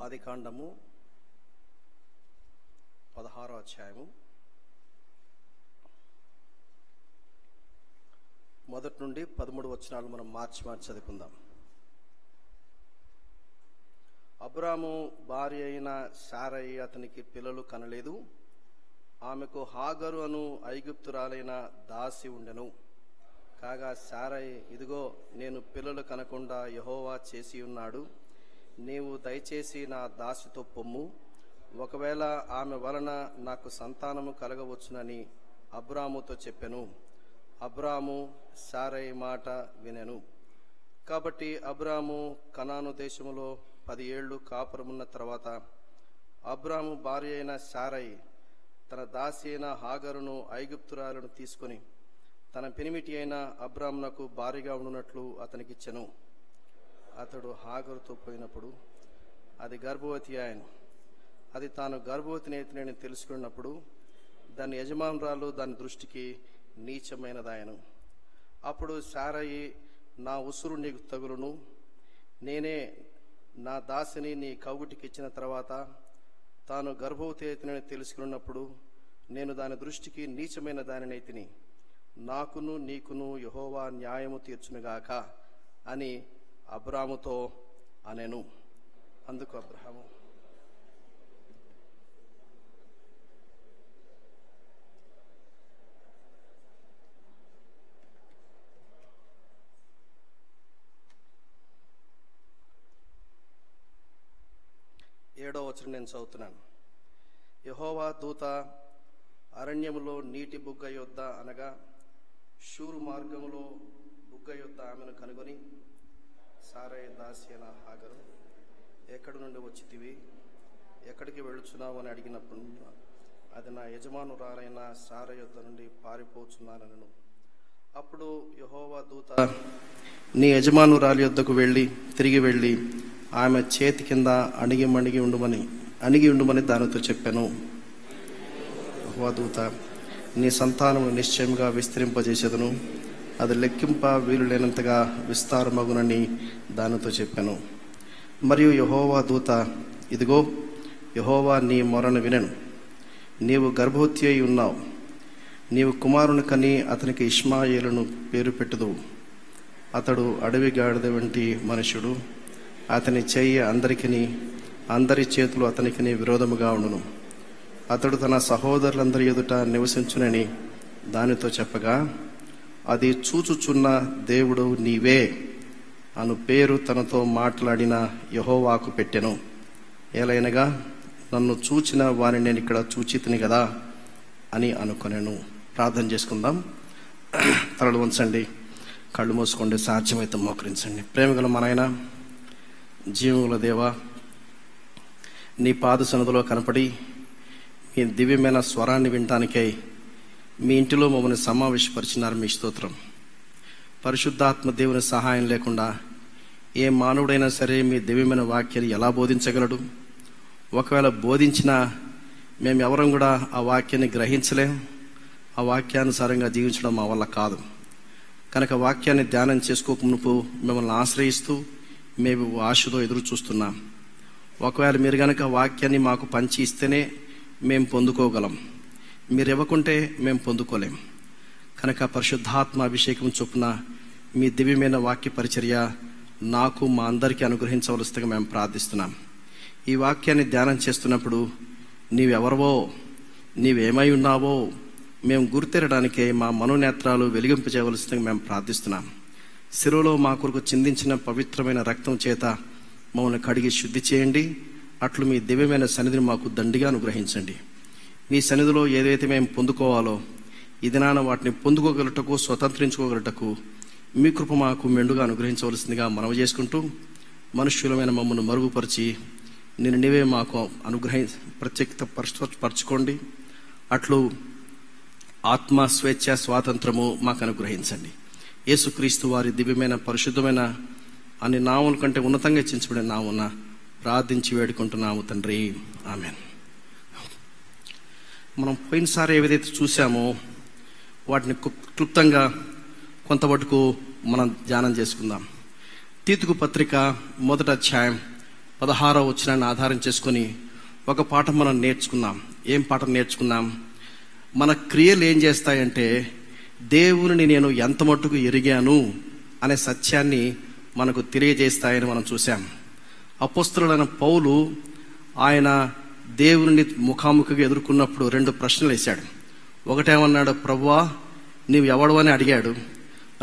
ఆదికాండము 16వ అధ్యాయము మొదటి నుండి 13 వచనాలు మనం మార్చి చదువుకుందాం. అబ్రాము భార్య అయిన శారయి అతనికి పిల్లలు కనలేదు. ఆమెకు హాగరు అను ఐగుప్తురాలైన దాసి ఉండెను. కాగా శారయి, ఇదిగో నేను పిల్లలు కనకుండా యెహోవా చేసి ఉన్నాడు, నీవు దయచేసి నా దాసితో పొమ్ము, ఒకవేళ ఆమె వలన నాకు సంతానము కలగవచ్చునని అబ్రాముతో చెప్పెను. అబ్రాము శారయి మాట వినెను. కాబట్టి అబ్రాము కనాను దేశములో 10 ఏళ్ళు కాపురమున్న తర్వాత అబ్రాము భార్య అయిన శారయి తన దాసి అయిన హాగరును ఐగుప్తురాలను తీసుకొని తన పెనిమిటి అయిన అబ్రామునకు భార్యగా ఉండునట్లు అతనికిచ్చెను. అతడు హాగరుతో పోయినప్పుడు అది గర్భవతి ఆయను. అది తాను గర్భవతిని తెలుసుకున్నప్పుడు దాని యజమానురాలు దాని దృష్టికి నీచమైనదాయను. అప్పుడు శారయి, నా ఉసురు నీకు తగులును, నేనే నా దాసిని నీ కౌగుటికి ఇచ్చిన తర్వాత తాను గర్భవతి అయితేనని తెలుసుకున్నప్పుడు నేను దాని దృష్టికి నీచమైన దానినైతిని, నాకును నీకును యెహోవా న్యాయము తీర్చునుగాక అని అబ్రాముతో అనెను. అందుకు అబ్రాము, ఏడో వచనం నేను చదువుతున్నాను. యెహోవా దూత అరణ్యములో నీటి బుగ్గ యొద్ద అనగా షూరు మార్గములో బుగ్గ యొద్ద ఆమెను కనుగొని, శారయి దాసి అయిన హాగరు, ఎక్కడి నుండి వచ్చితివి, ఎక్కడికి వెళుచున్నావు అని అడిగినప్పుడు అది నా యజమానురాలైన శారయి యొద్ద నుండి పారిపోచున్నానను. అప్పుడు యెహోవా దూత, నీ యజమానురాలి యొద్దకు తిరిగి వెళ్ళి ఆమె చేతి కింద అణిగి ఉండుమని దానితో చెప్పాను. యెహోవా దూత, నీ సంతానము నిశ్చయంగా విస్తరింపజేసేదను, అది లెక్కింప వీలు లేనంతగా విస్తారమగునని దానితో చెప్పాను. మరియు యెహోవా దూత, ఇదిగో యెహోవా నీ మొరను వినెను, నీవు గర్భవతి అయి ఉన్నావు, నీవు కుమారుని కని అతనికి ఇష్మాయేలును పేరు పెట్టుదువు. అతడు అడవి గాడిద వంటి మనుషుడు, అతని చెయ్యి అందరి చేతులు అతనికి విరోధముగా ఉండును. అతడు తన సహోదరులందరి ఎదుట నివసించునని దానితో చెప్పగా, అది చూచుచున్న దేవుడు నీవే అను పేరు తనతో మాట్లాడిన యెహోవాకు పెట్టెను. ఏలైనగా నన్ను చూచిన వారిని నేను ఇక్కడ చూచితిని కదా అని అనుకొనెను. ప్రార్థన చేసుకుందాం. తలలు వంచండి, కళ్ళు మూసుకోండి, సాధ్యమైతే మోకరించండి. ప్రేమగల మా నాయన, జీవముల దేవా, నీ పాద సన్నిధిలో కనపడి మీ దివ్యమైన స్వరాన్ని వినటానికై మీ ఇంటిలో మమ్మల్ని సమావేశపరిచినారు. మీ స్తోత్రం. పరిశుద్ధాత్మ దేవుని సహాయం లేకుండా ఏ మానవుడైనా సరే మీ దివ్యమైన వాక్యాన్ని ఎలా బోధించగలడు? ఒకవేళ బోధించినా మేము ఎవరం కూడా ఆ వాక్యాన్ని గ్రహించలేం, ఆ వాక్యానుసారంగా జీవించడం మా వల్ల కాదు. కనుక వాక్యాన్ని ధ్యానం చేసుకోకమునుపు మిమ్మల్ని ఆశ్రయిస్తూ మేము ఆశతో ఎదురు చూస్తున్నాం. ఒకవేళ మీరు కనుక వాక్యాన్ని మాకు పంచి ఇస్తేనే మేము పొందుకోగలం, మీరు ఇవ్వకుంటే మేము పొందుకోలేం. కనుక పరిశుద్ధాత్మ అభిషేకం చొప్పున మీ దివ్యమైన వాక్య పరిచర్య నాకు మా అందరికీ అనుగ్రహించవలసిందిగా మేము ప్రార్థిస్తున్నాం. ఈ వాక్యాన్ని ధ్యానం చేస్తున్నప్పుడు నీవెవరవో, నీవేమై ఉన్నావో మేము గుర్తెరడానికే మా మనోనేత్రాలు వెలిగింపజేయవలసిందిగా మేము ప్రార్థిస్తున్నాం. శిలువలో మా కొరకు చిందించిన పవిత్రమైన రక్తం చేత మమ్మల్ని కడిగి శుద్ధి చేయండి. అట్లు మీ దివ్యమైన సన్నిధిని మాకు దండిగా అనుగ్రహించండి. మీ సన్నిధిలో ఏదైతే మేము పొందుకోవాలో ఈ దినాన వాటిని పొందుకోగలటకు, స్వతంత్రించుకోగలటకు మీ కృప మాకు మెండుగా అనుగ్రహించవలసిందిగా మనవి చేసుకుంటూ, మనుష్యులమైన మమ్మల్ని మరుగుపరిచి నీవే మాకు పరచుకోండి. అట్లు ఆత్మ, స్వేచ్ఛ, స్వాతంత్రము మాకు అనుగ్రహించండి. యేసుక్రీస్తు వారి దివ్యమైన పరిశుద్ధమైన అన్ని నామముల కంటే ఉన్నతంగా హెచ్చించబడిన నామమున ప్రార్థించి వేడుకుంటున్నాము తండ్రి, ఆమేన్. మనం పోయినసారి ఏదైతే చూసామో వాటిని క్లుప్తంగా కొంతవరకు మనం ధ్యానం చేసుకుందాం. తీతుకు పత్రిక 1వ అధ్యాయం 16వ వచనాన్ని ఆధారం చేసుకొని ఒక పాఠం మనం నేర్చుకున్నాం. ఏం పాఠం నేర్చుకున్నాం? మన క్రియలు ఏం చేస్తాయంటే దేవుని నేను ఎంత మట్టుకు ఎరిగాను అనే సత్యాన్ని మనకు తెలియజేస్తాయని మనం చూసాం. అపోస్తలుడైన పౌలు ఆయన దేవుని ముఖాముఖిగా ఎదుర్కొన్నప్పుడు 2 ప్రశ్నలు వేశాడు. ఒకటేమన్నాడు, ప్రభువా నీవు ఎవడు అని అడిగాడు.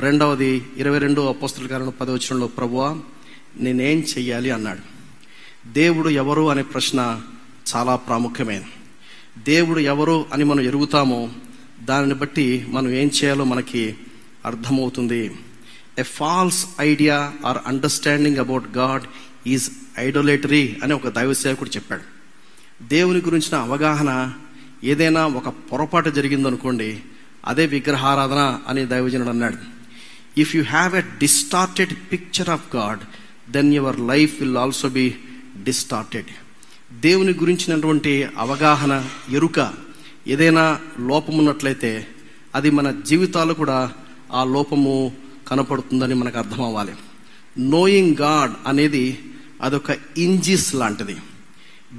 రెండవది 22 అపోస్తలుల కార్యములు 10వ వచనంలో, ప్రభువా నేనేం చెయ్యాలి అన్నాడు. దేవుడు ఎవరు అనే ప్రశ్న చాలా ప్రాముఖ్యమైనది. దేవుడు ఎవరు అని మనం ఎరుగుతామో దానిని బట్టి మనం ఏం చేయాలో మనకి అర్థమవుతుంది. A false idea or understanding about God is idolatry అని ఒక దైవ సేవకుడు చెప్పాడు. దేవుని గురించిన అవగాహన ఏదైనా ఒక పొరపాటు జరిగిందనుకోండి, అదే విగ్రహారాధన అని దైవజనుడు అన్నాడు. If you have a distorted picture of God then your life will also be distorted. దేవుని గురించినటువంటి అవగాహన, ఎరుక ఏదైనా లోపం ఉన్నట్లయితే అది మన జీవితాలు కూడా ఆ లోపము కనపడుతుందని మనకు అర్థం అవ్వాలి. నోయింగ్ గాడ్ అనేది అదొక ఇంజిస్ లాంటిది.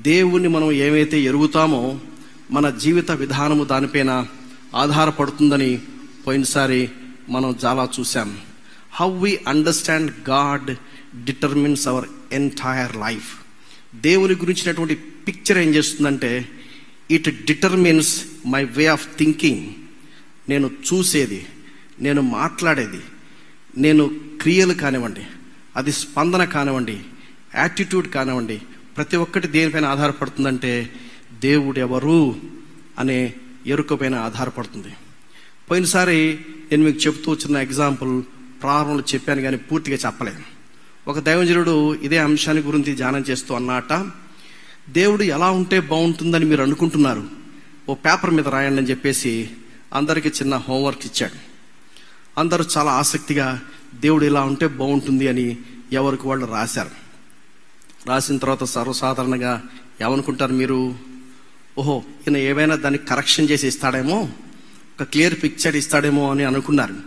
దేవుణ్ణి మనం ఏమైతే ఎరుగుతామో మన జీవిత విధానము దానిపైన ఆధారపడుతుందని పోయినసారి మనం చాలా చూసాం. How we understand God determines our entire life. దేవుని గురించినటువంటి పిక్చర్ ఏం చేస్తుందంటే it determines my way of thinking. నేను చూసేది, నేను మాట్లాడేది, నేను క్రియలు కానివ్వండి, అది స్పందన కానివ్వండి, యాటిట్యూడ్ కానివ్వండి, ప్రతి ఒక్కటి దేనిపైన ఆధారపడుతుందంటే దేవుడు ఎవరు అనే ఎరుక పైన ఆధారపడుతుంది. పోయినసారి నేను మీకు చెప్తూ వచ్చిన ఎగ్జాంపుల్ ప్రారంభంలో చెప్పాను కానీ పూర్తిగా చెప్పలేదు. ఒక దైవజనుడు ఇదే అంశాన్ని గురించి ధ్యానం చేస్తూ అన్నట, దేవుడు ఎలా ఉంటే బాగుంటుందని మీరు అనుకుంటున్నారు, ఓ పేపర్ మీద రాయండి అని చెప్పేసి అందరికీ చిన్న హోంవర్క్ ఇచ్చాడు. అందరూ చాలా ఆసక్తిగా దేవుడు ఇలా ఉంటే బాగుంటుంది అని ఎవరికి వాళ్ళు రాశారు. రాసిన తర్వాత సర్వసాధారణంగా ఏమనుకుంటారు మీరు, ఓహో ఈయన ఏమైనా దాన్ని కరెక్షన్ చేసి ఇస్తాడేమో, ఒక క్లియర్ పిక్చర్ ఇస్తాడేమో అని అనుకున్నారు.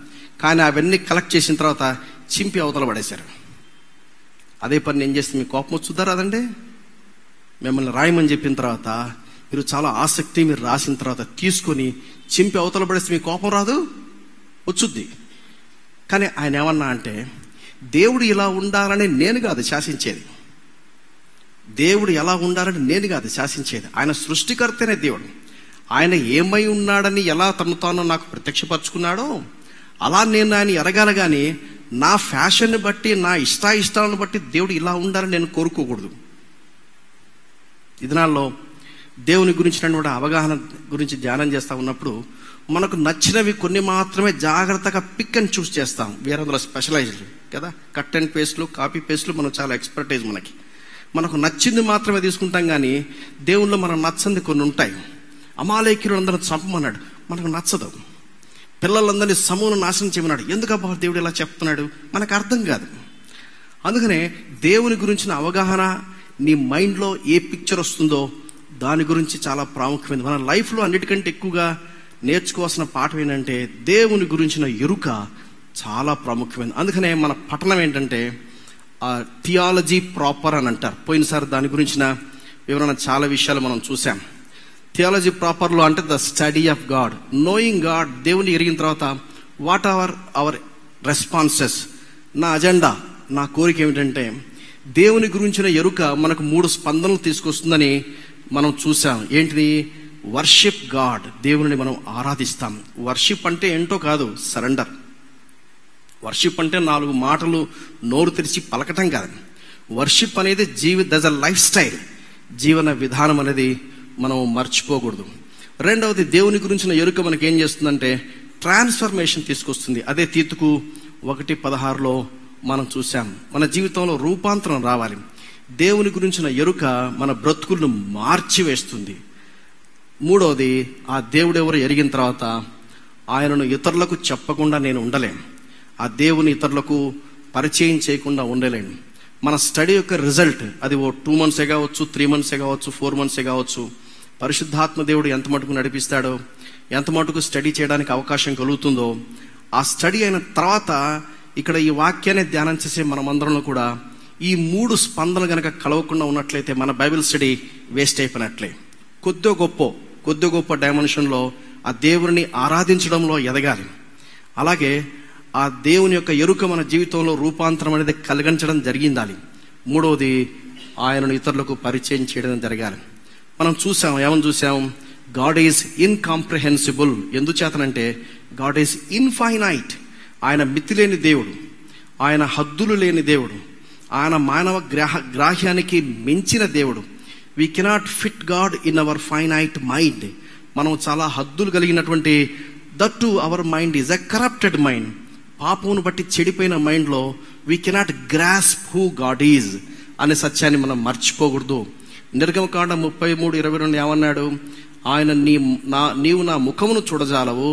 కానీ అవన్నీ కలెక్ట్ చేసిన తర్వాత చింపి అవతల పడేశారు. అదే పని నేను చేస్తే మీకు కోపం వచ్చుద్దా రాదండి? మిమ్మల్ని రాయమని చెప్పిన తర్వాత మీరు చాలా ఆసక్తి, మీరు రాసిన తర్వాత తీసుకొని చింపి అవతల పడేస్తే మీకు కోపం రాదు? వచ్చుద్ది. కానీ ఆయన ఏమన్నా అంటే దేవుడు ఇలా ఉండాలని నేను కాదు శాసించేది, దేవుడు ఎలా ఉండాలని నేను కాదు శాసించేది, ఆయన సృష్టికర్తనే దేవుడు. ఆయన ఏమై ఉన్నాడని ఎలా తను తాను నాకు ప్రత్యక్షపరుచుకున్నాడో అలా నేను ఆయన ఎరగాలి. కానీ నా ఫ్యాషన్ని బట్టి, నా ఇష్టాలను బట్టి దేవుడు ఇలా ఉండాలని నేను కోరుకోకూడదు. ఈ దినాల్లో దేవుని గురించినటువంటి అవగాహన గురించి ధ్యానం చేస్తూ ఉన్నప్పుడు మనకు నచ్చినవి కొన్ని మాత్రమే జాగ్రత్తగా పిక్ అండ్ చూస్ చేస్తాం. వేరే స్పెషలైజ్డ్ కదా, కట్ అండ్ పేస్ట్లు, కాపీ పేస్ట్లు మనం చాలా ఎక్స్పర్టైజ్. మనకు నచ్చింది మాత్రమే తీసుకుంటాం. కానీ దేవుళ్ళు మనకు నచ్చంది కొన్ని ఉంటాయి. అమాలేకీయులందరూ చంపమన్నాడు, మనకు నచ్చదు. పిల్లలందరినీ సమూహం నాశనం చేయమన్నాడు, ఎందుకబ్బా దేవుడు ఇలా చెప్తున్నాడు, మనకు అర్థం కాదు. అందుకనే దేవుని గురించిన అవగాహన, నీ మైండ్లో ఏ పిక్చర్ వస్తుందో దాని గురించి చాలా ప్రాముఖ్యమైనది. మన లైఫ్లో అన్నిటికంటే ఎక్కువగా నేర్చుకోవాల్సిన పాఠం ఏంటంటే దేవుని గురించిన ఎరుక చాలా ప్రాముఖ్యమైనది. అందుకనే మన పఠనం ఏంటంటే థియాలజీ ప్రాపర్ అని అంటారు. పోయినసారి దాని గురించిన వివరణ చాలా విషయాలు మనం చూసాం. థియాలజీ ప్రాపర్లో అంటే the study of God, knowing God. దేవుని ఎరిగిన తర్వాత వాట్ ఆర్ అవర్ రెస్పాన్సెస్. నా అజెండా, నా కోరిక ఏమిటంటే దేవుని గురించిన ఎరుక మనకు 3 స్పందనలు తీసుకొస్తుందని మనం చూసాం. ఏంటిది? వర్షిప్ గాడ్, దేవుని మనం ఆరాధిస్తాం. వర్షిప్ అంటే ఏంటో కాదు, సరెండర్. వర్షిప్ అంటే 4 మాటలు నోరు తెరిచి పలకటం కాదు. వర్షిప్ అనేది దస్ అ లైఫ్ స్టైల్, జీవన విధానం అనేది మనం మర్చిపోకూడదు. రెండవది, దేవుని గురించిన ఎరుక మనకి ఏం చేస్తుందంటే ట్రాన్స్ఫర్మేషన్ తీసుకొస్తుంది. అదే తీతుకు 1:16లో మనం చూసాం. మన జీవితంలో రూపాంతరం రావాలి. దేవుని గురించిన ఎరుక మన బ్రతుకులను మార్చివేస్తుంది. మూడవది, ఆ దేవుడు ఎవరు ఎరిగిన తర్వాత ఆయనను ఇతరులకు చెప్పకుండా నేను ఉండలేను. ఆ దేవుని ఇతరులకు పరిచయం చేయకుండా ఉండలేను. మన స్టడీ యొక్క రిజల్ట్ అది 2 months కావచ్చు, 3 months కావచ్చు, 4 months కావచ్చు. పరిశుద్ధాత్మ దేవుడు ఎంత మటుకు నడిపిస్తాడో, ఎంత మటుకు స్టడీ చేయడానికి అవకాశం కలుగుతుందో, ఆ స్టడీ అయిన తర్వాత ఇక్కడ ఈ వాక్యాన్ని ధ్యానం చేసే మనమందరంలో కూడా ఈ 3 స్పందనలు గనక కలవకుండా ఉన్నట్లయితే మన బైబిల్ స్టడీ వేస్ట్ అయిపోయినట్లే. కొద్ది గొప్ప డైమెన్షన్లో ఆ దేవుని ఆరాధించడంలో ఎదగాలి. అలాగే ఆ దేవుని యొక్క ఎరుక మన జీవితంలో రూపాంతరం అనేది కలిగించడం జరిగిందాలి. 3వది ఆయనను ఇతరులకు పరిచయం చేయడం జరగాలి. మనం ఏమని చూసాం? God is incomprehensible. ఎందుచేతనంటే గాడ్ ఈజ్ ఇన్ఫైనైట్. ఆయన మితిలేని దేవుడు, ఆయన హద్దులు లేని దేవుడు, ఆయన మానవ గ్రాహ్యానికి మించిన దేవుడు. We cannot fit God in our finite mind. మనం చాలా హద్దులు కలిగినటువంటి, that to our mind is a corrupted mind. పాపమును బట్టి చెడిపోయిన మైండ్లో we cannot grasp who God is అనే సత్యాన్ని మనం మర్చిపోకూడదు. నిర్గమకాండం 33:22 ఏమన్నాడు? ఆయన నీవు నా ముఖమును చూడజాలవు,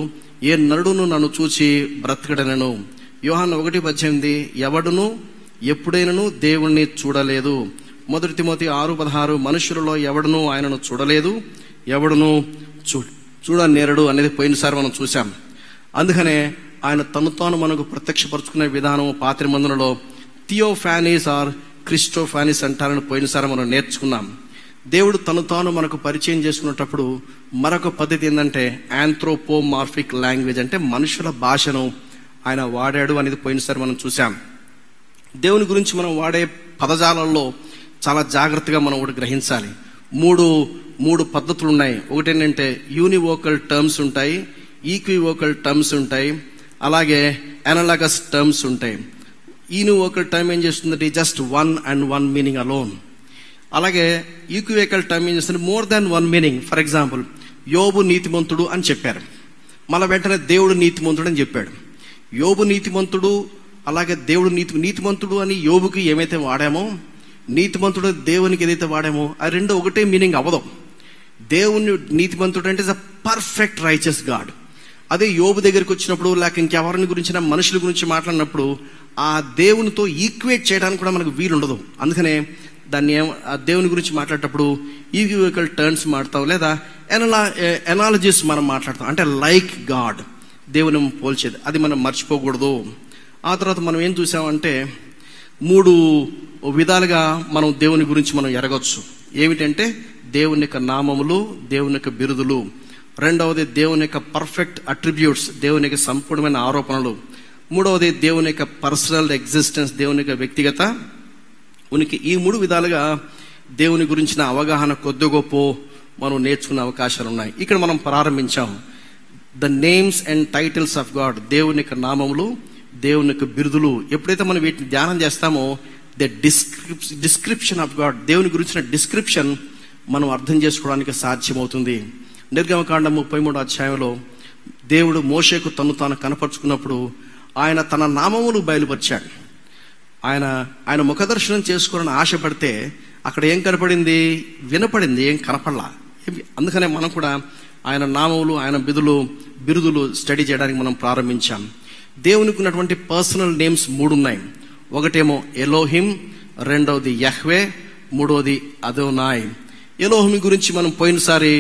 ఏ నరుడును నన్ను చూచి బ్రతకడనను. యోహాను 1:18 ఎవడును ఎప్పుడైనను దేవుణ్ణి చూడలేదు. 1 తిమోతి 6:16 మనుషులలో ఎవడును ఆయనను చూడలేదు, ఎవడును చూడనేరడు అనేది పోయినసారి మనం చూసాం. అందుకనే ఆయన తను తాను మనకు ప్రత్యక్షపరుచుకునే విధానం పాత నిబంధనలో థియోఫానీస్ ఆర్ క్రిస్టోఫానీస్ అంటారని పోయినసారి మనం నేర్చుకున్నాం. దేవుడు తను తాను మనకు పరిచయం చేసుకునేటప్పుడు మరొక పద్ధతి ఏంటంటే ఆంథ్రోపోమార్ఫిక్ లాంగ్వేజ్, అంటే మనుషుల భాషను ఆయన వాడాడు అనేది పోయినసారి మనం చూసాం. దేవుని గురించి మనం వాడే పదజాలంలో చాలా జాగ్రత్తగా మనం ఒకటి గ్రహించాలి. మూడు పద్ధతులు ఉన్నాయి. ఒకటి ఏంటంటే యూనివోకల్ టర్మ్స్ ఉంటాయి, ఈక్వివోకల్ టర్మ్స్ ఉంటాయి, అలాగే అనలాగస్ టర్మ్స్ ఉంటాయి. యూనివోకల్ టర్మ్ ఏం చేస్తుందంటే జస్ట్ వన్ మీనింగ్ అలోన్. అలాగే ఈక్వివోకల్ టర్మ్ ఏం చేస్తుంది? More than one meaning. For example, యోబు నీతిమంతుడు అని చెప్పారు, మళ్ళీ వెంటనే దేవుడు నీతిమంతుడు అని చెప్పాడు. యోబు నీతిమంతుడు, అలాగే దేవుడు నీతిమంతుడు అని యోబుకి ఏమైతే వాడామో, నీతిమంతుడు దేవునికి ఏదైతే వాడామో, ఆ రెండు ఒకటే మీనింగ్ అవ్వదు. దేవుని నీతిమంతుడు అంటే ద పర్ఫెక్ట్ రైచస్ గాడ్. అదే యోబు దగ్గరికి వచ్చినప్పుడు, లేక ఇంకెవరిని గురించిన మనుషుల గురించి మాట్లాడినప్పుడు ఆ దేవునితో ఈక్వేట్ చేయడానికి కూడా మనకు వీలుండదు. అందుకనే దాన్ని దేవుని గురించి మాట్లాడేటప్పుడు ఈక్వివోకల్ టర్మ్స్ మాట్లాడతాం, లేదా ఎనాలజీస్ మనం మాట్లాడతాం, అంటే లైక్ గాడ్, దేవుని పోల్చేది. అది మనం మర్చిపోకూడదు. ఆ తర్వాత మనం ఏం చూసామంటే 3 విధాలుగా మనం దేవుని గురించి మనం ఎరగొచ్చు. ఏమిటంటే దేవుని యొక్క నామములు, దేవుని యొక్క బిరుదులు. రెండవది దేవుని యొక్క పర్ఫెక్ట్ అట్రిబ్యూట్స్, దేవుని యొక్క సంపూర్ణమైన ఆరోపణలు. మూడవది దేవుని యొక్క పర్సనల్ ఎగ్జిస్టెన్స్, దేవుని యొక్క వ్యక్తిగత ఉనికి. ఈ 3 విధాలుగా దేవుని గురించిన అవగాహన కొద్ది గొప్ప మనం నేర్చుకునే అవకాశాలు ఉన్నాయి. ఇక్కడ మనం ప్రారంభించాం the names and titles of God, దేవుని యొక్క నామములు, దేవుని యొక్క బిరుదులు. ఎప్పుడైతే మనం వీటిని ధ్యానం చేస్తామో ద డిస్క్రిప్షన్ ఆఫ్ గాడ్, దేవుని గురించిన డిస్క్రిప్షన్ మనం అర్థం చేసుకోవడానికి సాధ్యమవుతుంది. నిర్గమకాండం 33వ అధ్యాయంలో దేవుడు మోషేకు తాను కనపరుచుకున్నప్పుడు ఆయన తన నామమును బయలుపరిచాడు. ఆయన ముఖదర్శనం చేసుకోవాలని ఆశపడితే అక్కడ ఏం కనపడింది? వినపడింది, ఏం కనపడలా. అందుకనే మనం కూడా ఆయన నామములు, ఆయన బిరుదులు స్టడీ చేయడానికి మనం ప్రారంభించాం. దేవునికి ఉన్నటువంటి పర్సనల్ నేమ్స్ 3 ఉన్నాయి. ఒకటేమో ఎలోహిం, రెండవది యహ్వే, మూడవది అదోనాయ్. ఎలోహిం గురించి మనం పోయినసారి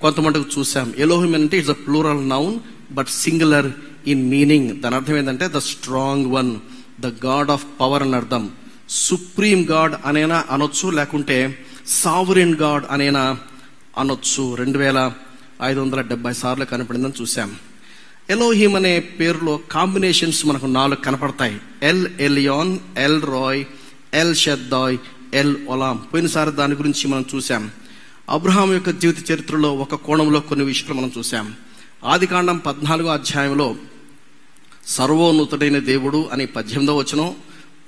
కొంతమందికి చూసాం. ఎలోహిం అంటే it's a plural noun but singular in meaning. దాని అర్థం ఏంటంటే the strong one, the God of power అని అర్థం. సుప్రీం గాడ్ అనేనా అనొచ్చు, లేకుంటే సావరెన్ గాడ్ అనేనా అనొచ్చు. 2570 సార్లు కనపడిందని చూసాం. ఎలోహిం అనే పేరులో కాంబినేషన్స్ మనకు 4 కనపడతాయి. El Elyon, El Roi, El Shaddai, El Olam. పోయినసారి దాని గురించి మనం చూసాం. అబ్రహాం యొక్క జీవిత చరిత్రలో ఒక కోణంలో కొన్ని విషయాలు మనం చూసాం. ఆదికాండం 14వ అధ్యాయంలో సర్వోన్నతుడైన దేవుడు అని 18వ వచనం,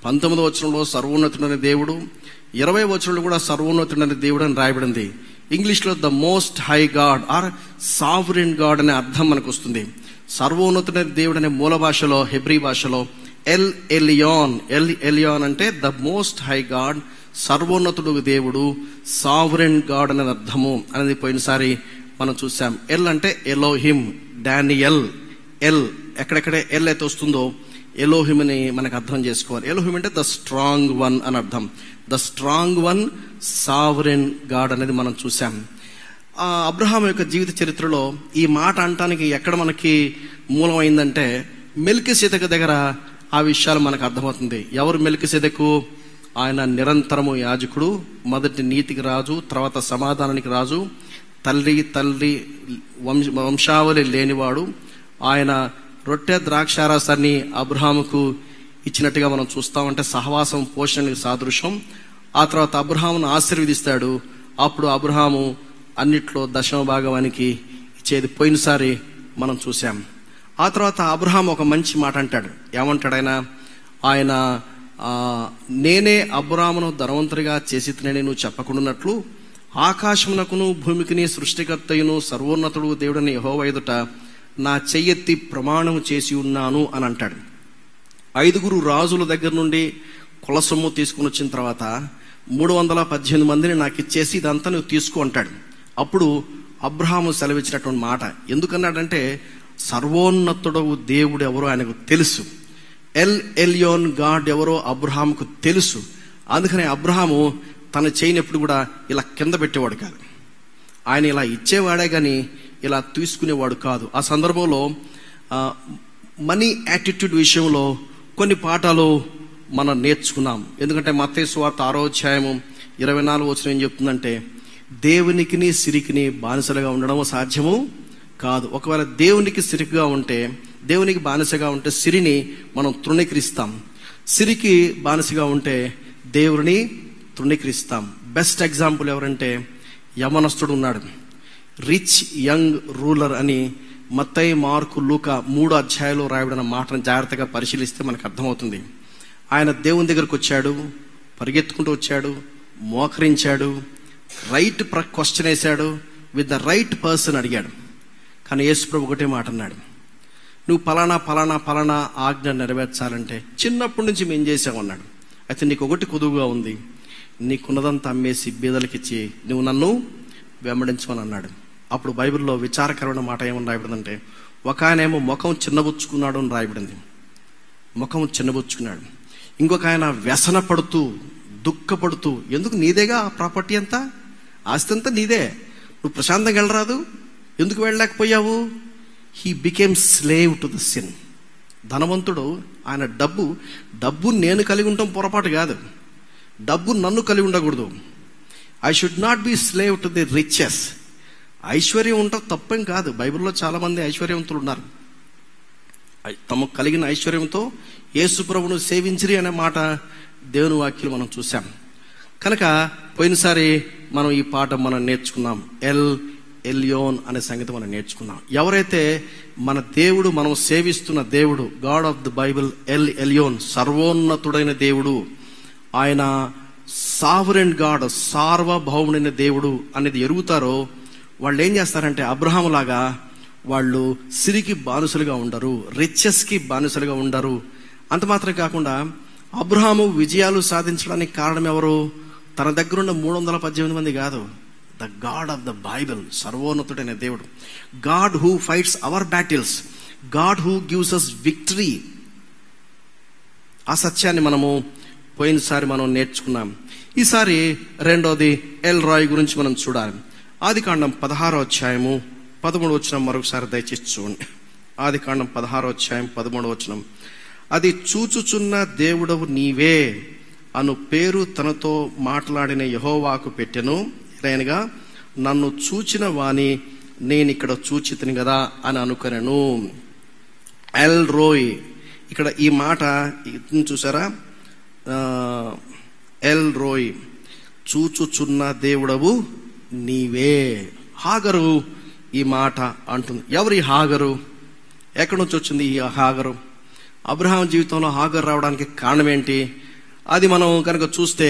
19వ వచనంలో సర్వోన్నతుడైన దేవుడు, 20వ వచనంలో కూడా సర్వోన్నతుడైన దేవుడు అని రాయబడింది. ఇంగ్లీష్లో the most high God or sovereign God అనే అర్థం మనకు వస్తుంది. సర్వోన్నతుడైన దేవుడు అనే మూల భాషలో, హెబ్రీ భాషలో ఎల్ ఎలియాన్ అంటే ద మోస్ట్ హై గాడ్, సర్వోన్నతుడు దేవుడు, సావరెన్ గాడ్ అనే అర్థము అనేది పోయినసారి మనం చూసాం. ఎల్ అంటే ఎలోహిం, డానియల్. ఎల్ ఎక్కడెక్కడే ఎల్ అయితే వస్తుందో ఎలోహిం అని మనకు అర్థం చేసుకోవాలి. ఎలోహిం అంటే ద స్ట్రాంగ్ వన్ అని అర్థం. The strong one, sovereign God అనేది మనం చూసాం. అబ్రహాం యొక్క జీవిత చరిత్రలో ఈ మాట అనటానికి ఎక్కడ మనకి మూలమైందంటే మెల్కీసెదెకు దగ్గర ఆ విషయాలు మనకు అర్థమవుతుంది. ఎవరు మెల్కీసెదెకు? ఆయన నిరంతరము యాజకుడు, మొదటి నీతికి రాజు, తర్వాత సమాధానానికి రాజు, తల్లి వంశావళి లేనివాడు. ఆయన రొట్టె ద్రాక్షారసాన్ని అబ్రహాముకు ఇచ్చినట్టుగా మనం చూస్తామంటే సహవాసం పోషణకి సాదృశ్యం. ఆ తర్వాత అబ్రహామును ఆశీర్వదిస్తాడు. అప్పుడు అబ్రహాము అన్నిట్లో దశమ భాగానికి ఇచ్చేది పోయినసారి మనం చూసాం. ఆ తర్వాత అబ్రహాం ఒక మంచి మాట అంటాడు. ఏమంటాడు ఆయన నేనే అబ్రహామును ధనవంతుడిగా చేసినని నువ్వు చెప్పకుండానట్లు ఆకాశమునకును భూమికిని సృష్టికర్తయును సర్వోన్నతుడు దేవుడని యెహోవా ఎదుట నా చెయ్యెత్తి ప్రమాణం చేసి ఉన్నాను అని అంటాడు. 5 రాజుల దగ్గర నుండి కుల సొమ్ము తీసుకుని వచ్చిన తర్వాత 318 మందిని నాకు ఇచ్చేసి ఇదంతా నువ్వు తీసుకో అంటాడు. అప్పుడు అబ్రహాము సెలవిచ్చినటువంటి మాట ఎందుకన్నాడంటే సర్వోన్నతుడవు దేవుడు ఎవరో ఆయనకు తెలుసు. ఎల్ ఎల్యోన్ గాడ్ ఎవరో అబ్రహాముకు తెలుసు. అందుకని అబ్రహాము తన చేయని ఎప్పుడు కూడా ఇలా కింద పెట్టేవాడు కాదు. ఆయన ఇలా ఇచ్చేవాడే కానీ ఇలా తీసుకునేవాడు కాదు. ఆ సందర్భంలో మనీ యాటిట్యూడ్ విషయంలో కొన్ని పాఠాలు మనం నేర్చుకున్నాం. ఎందుకంటే మత్తయి సువార్త 6:24 ఏం చెప్తుందంటే దేవునికిని సిరికిని బానిసలుగా ఉండడం సాధ్యము కాదు. ఒకవేళ దేవునికి సిరికిగా ఉంటే, దేవునికి బానిసగా ఉంటే సిరిని మనం తృణీకరిస్తాం. సిరికి బానిసగా ఉంటే దేవుని తృణీకరిస్తాం. బెస్ట్ ఎగ్జాంపుల్ ఎవరంటే యవనస్తుడు ఉన్నాడు, రిచ్ యంగ్ రూలర్ అని మత్తయి, మార్కు, లూకా 3 అధ్యాయాలు రాయబడిన మాటను జాగ్రత్తగా పరిశీలిస్తే మనకు అర్థమవుతుంది. ఆయన దేవుని దగ్గరకు వచ్చాడు, పరిగెత్తుకుంటూ వచ్చాడు, మోకరించాడు, రైట్ క్వశ్చన్ వేశాడు, విత్ ద రైట్ పర్సన్ అడిగాడు. కానీ యేసుప్రభు ఒకటే మాట అన్నాడు, నువ్వు పలానా ఆజ్ఞ నెరవేర్చాలంటే చిన్నప్పటి నుంచి మేము చేసామన్నాడు. అయితే నీకు ఒకటి కుదువుగా ఉంది, నీకున్నదంతా అమ్మేసి బీదలకిచ్చి నువ్వు నన్ను వెంబడించమని అన్నాడు. అప్పుడు బైబిల్లో విచారకరమైన మాట ఏమని రాయబడిందంటే ఒక ఆయనేమో ముఖం చిన్నబుచ్చుకున్నాడు అని రాయబడింది. ముఖం చిన్నబుచ్చుకున్నాడు. ఇంకొక ఆయన వ్యసన పడుతూ దుఃఖపడుతూ, ఎందుకు నీదేగా ఆ ప్రాపర్టీ అంతా, ఆస్తి అంతా నీదే, నువ్వు ప్రశాంతంగా వెళ్ళరాదు, ఎందుకు వెళ్ళలేకపోయావు? He became slave to the sin. ధనవంతుడు, ఆయన డబ్బు నేను కలిగి ఉండటం పొరపాటు కాదు, డబ్బు నన్ను కలిగి ఉండకూడదు. I should not be slave to the riches. ఐశ్వర్యం ఉండటం తప్పేం కాదు. బైబిల్లో చాలా మంది ఐశ్వర్యవంతులు ఉన్నారు. తమకు కలిగిన ఐశ్వర్యంతో యేసు ప్రభువును సేవించిరి అనే మాట దేవుని వాక్యం మనం చూసాం. కనుక పోయినసారి మనం ఈ పాఠం మనం నేర్చుకున్నాం. ఎల్ ఎల్యోన్ అనే సంగతి మనం నేర్చుకున్నాం. ఎవరైతే మన దేవుడు, మనం సేవిస్తున్న దేవుడు, God of the Bible El Elyon, సర్వోన్నతుడైన దేవుడు, ఆయన సావరెన్ గాడ్, సార్వభౌముడైన దేవుడు అనేది ఎరుగుతారో వాళ్ళు ఏం చేస్తారంటే అబ్రహాము లాగా వాళ్ళు సిరికి బానిసలుగా ఉండరు, రిచెస్కి బానిసలుగా ఉండరు. అంత మాత్రం కాకుండా అబ్రహాము విజయాలు సాధించడానికి కారణం ఎవరు? తన దగ్గర ఉన్న 318 మంది కాదు, the God of the Bible, సర్వోన్నతుడైన దేవుడు, God who fights our battles, God who gives us victory. ఆ సత్యాన్ని మనము పోయినసారి మనం నేర్చుకున్నాం. ఈసారి రెండోది ఎల్ రాయ్ గురించి మనం చూడాలి. ఆదికాండం 16:13 మరొకసారి దయచేసి చూడండి. ఆదికాండం 16:13 అది చూచుచున్న దేవుడవు నీవే అను పేరు తనతో మాట్లాడిన యెహోవాకు పెట్టెను. ఇలాగనగా నన్ను చూచిన వాణి నేను ఇక్కడ చూచితిని కదా అని అనుకొనెను. ఎల్ రోయ్, ఇక్కడ ఈ మాట చూసారా? ఎల్ రోయ్, చూచుచున్న దేవుడవు నీవే. హాగరు ఈ మాట అంటుంది. ఎవరి హాగరు? ఎక్కడి నుంచి వచ్చింది ఈ హాగరు? అబ్రహాం జీవితంలో హాగరు రావడానికి కారణం ఏంటి? అది మనం కనుక చూస్తే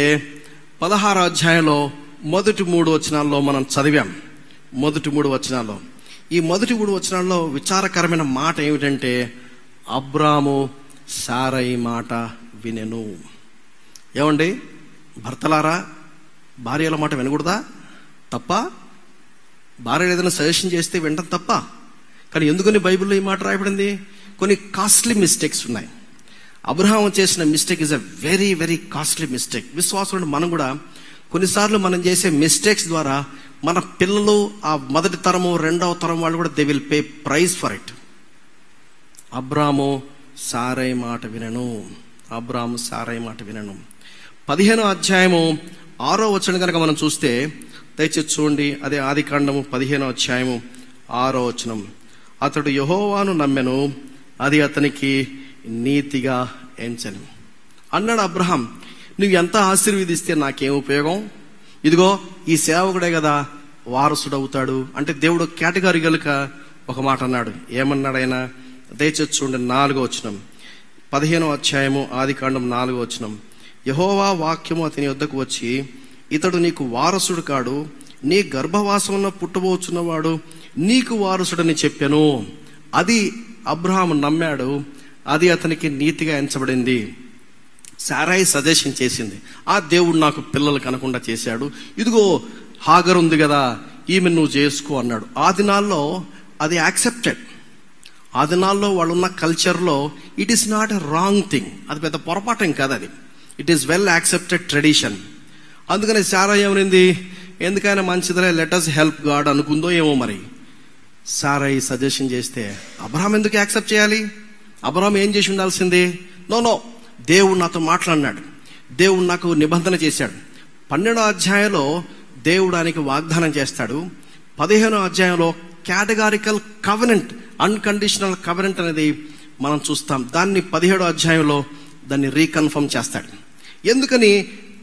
16వ అధ్యాయంలో మొదటి 3 వచనాల్లో మనం చదివాం. మొదటి 3 వచనాల్లో, ఈ మొదటి 3 వచనాల్లో విచారకరమైన మాట ఏమిటంటే అబ్రాము సారయి మాట వినెను. ఏమండి భర్తలారా, భార్యల మాట వినకూడదా? తప్ప? భార్య ఏదైనా సజెషన్ చేస్తే వినడం తప్ప? కానీ ఎందుకని బైబిల్లో ఈ మాట రాయబడింది? కొన్ని కాస్ట్లీ మిస్టేక్స్ ఉన్నాయి. అబ్రహాం చేసిన mistake is a very very costly mistake. విశ్వాసులను మనం కూడా కొన్నిసార్లు మనం చేసే మిస్టేక్స్ ద్వారా మన పిల్లలు, ఆ మొదటి తరము, రెండవ తరం వాళ్ళు కూడా they will pay price for it. Abram Sarai మాట వినను. అబ్రాము సారై మాట వినను. 15వ అధ్యాయము 6వ వచనం కనుక మనం చూస్తే, దయచేసి చూడండి. అదే ఆదికాండము 15వ అధ్యాయము 6వ వచనం. అతడు యెహోవాను నమ్మెను, అది అతనికి నీతిగా ఎంచెను. అన్నాడు అబ్రహాం, నువ్వు ఎంత ఆశీర్వదిస్తే నాకేం ఉపయోగం? ఇదిగో ఈ సేవకుడే కదా వారసుడవుతాడు అంటే దేవుడు కేటగిరికలుగా ఒక మాట అన్నాడు. ఏమన్నాడు ఆయన? దయచేసి చూడండి 4వ వచనం, 15వ అధ్యాయము ఆదికాండం 4వ వచనం. యెహోవా వాక్యము అతని యొద్దకు వచ్చి, ఇతడు నీకు వారసుడు కాడు, నీ గర్భవాసంలో పుట్టబోచున్నవాడు నీకు వారసుడని చెప్పాను. అది అబ్రహాము నమ్మాడు, అది అతనికి నీతిగా ఎంచబడింది. శారాయి సజెషన్ చేసింది, ఆ దేవుడు నాకు పిల్లలు కనకుండా చేశాడు, ఇదిగో హాగర్ ఉంది కదా ఈమె నువ్వు చేసుకో అన్నాడు. ఆ దినాల్లో అది యాక్సెప్టెడ్. ఆ దినాల్లో వాళ్ళున్న కల్చర్లో it is not a wrong thing, అది పెద్ద పొరపాటం కాదు, అది it is well accepted tradition. అందుకని శారాయి ఏమనింది, ఎందుకైనా మంచిదిలే, లెట్ us హెల్ప్ గాడ్ అనుకుందో ఏమో. మరి శారాయి సజెషన్ చేస్తే అబ్రహాం ఎందుకు యాక్సెప్ట్ చేయాలి? అబ్రహాం ఏం చేసి ఉండాల్సిందే? నో, దేవుడు నాతో మాట్లాడినాడు, దేవుడు నాకు నిబంధన చేశాడు. 12వ అధ్యాయంలో దేవుడు ఆయనకి వాగ్దానం చేస్తాడు. 15వ అధ్యాయంలో కేటగారికల్ కవెనెంట్, అన్కండిషనల్ కవెనెంట్ అనేది మనం చూస్తాం. దాన్ని 17వ అధ్యాయంలో దాన్ని రీకన్ఫర్మ్ చేస్తాడు. ఎందుకని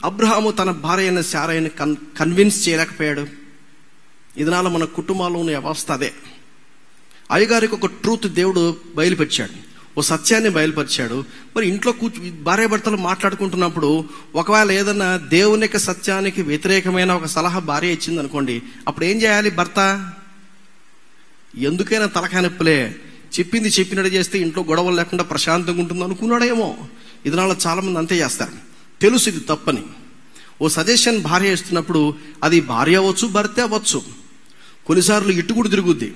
అబ్రహాము తన భార్య అయిన శారాయిని కన్విన్స్ చేయలేకపోయాడు? ఇదనాల మన కుటుంబాల్లో ఉన్న అవస్థ అదే. అయ్యగారికి ఒక ట్రూత్ దేవుడు బయలుపరిచాడు, ఓ సత్యాన్ని బయలుపరిచాడు. మరి ఇంట్లో భార్య భర్తలు మాట్లాడుకుంటున్నప్పుడు ఒకవేళ ఏదన్నా దేవుని యొక్క సత్యానికి వ్యతిరేకమైన ఒక సలహా భార్య ఇచ్చింది అనుకోండి, అప్పుడు ఏం చేయాలి? భర్త ఎందుకైనా తలకాయ నొప్పులే, చెప్పింది చెప్పినట్టు చేస్తే ఇంట్లో గొడవలు లేకుండా ప్రశాంతంగా ఉంటుంది అనుకున్నాడేమో. ఇదనాల చాలా మంది అంతే చేస్తారు, తెలుసు ఇది తప్పని. ఓ సజెషన్ భార్య ఇస్తున్నప్పుడు అది భార్య అవ్వచ్చు, భర్త అవ్వచ్చు, కొన్నిసార్లు ఇటు కూడా తిరుగుద్ది.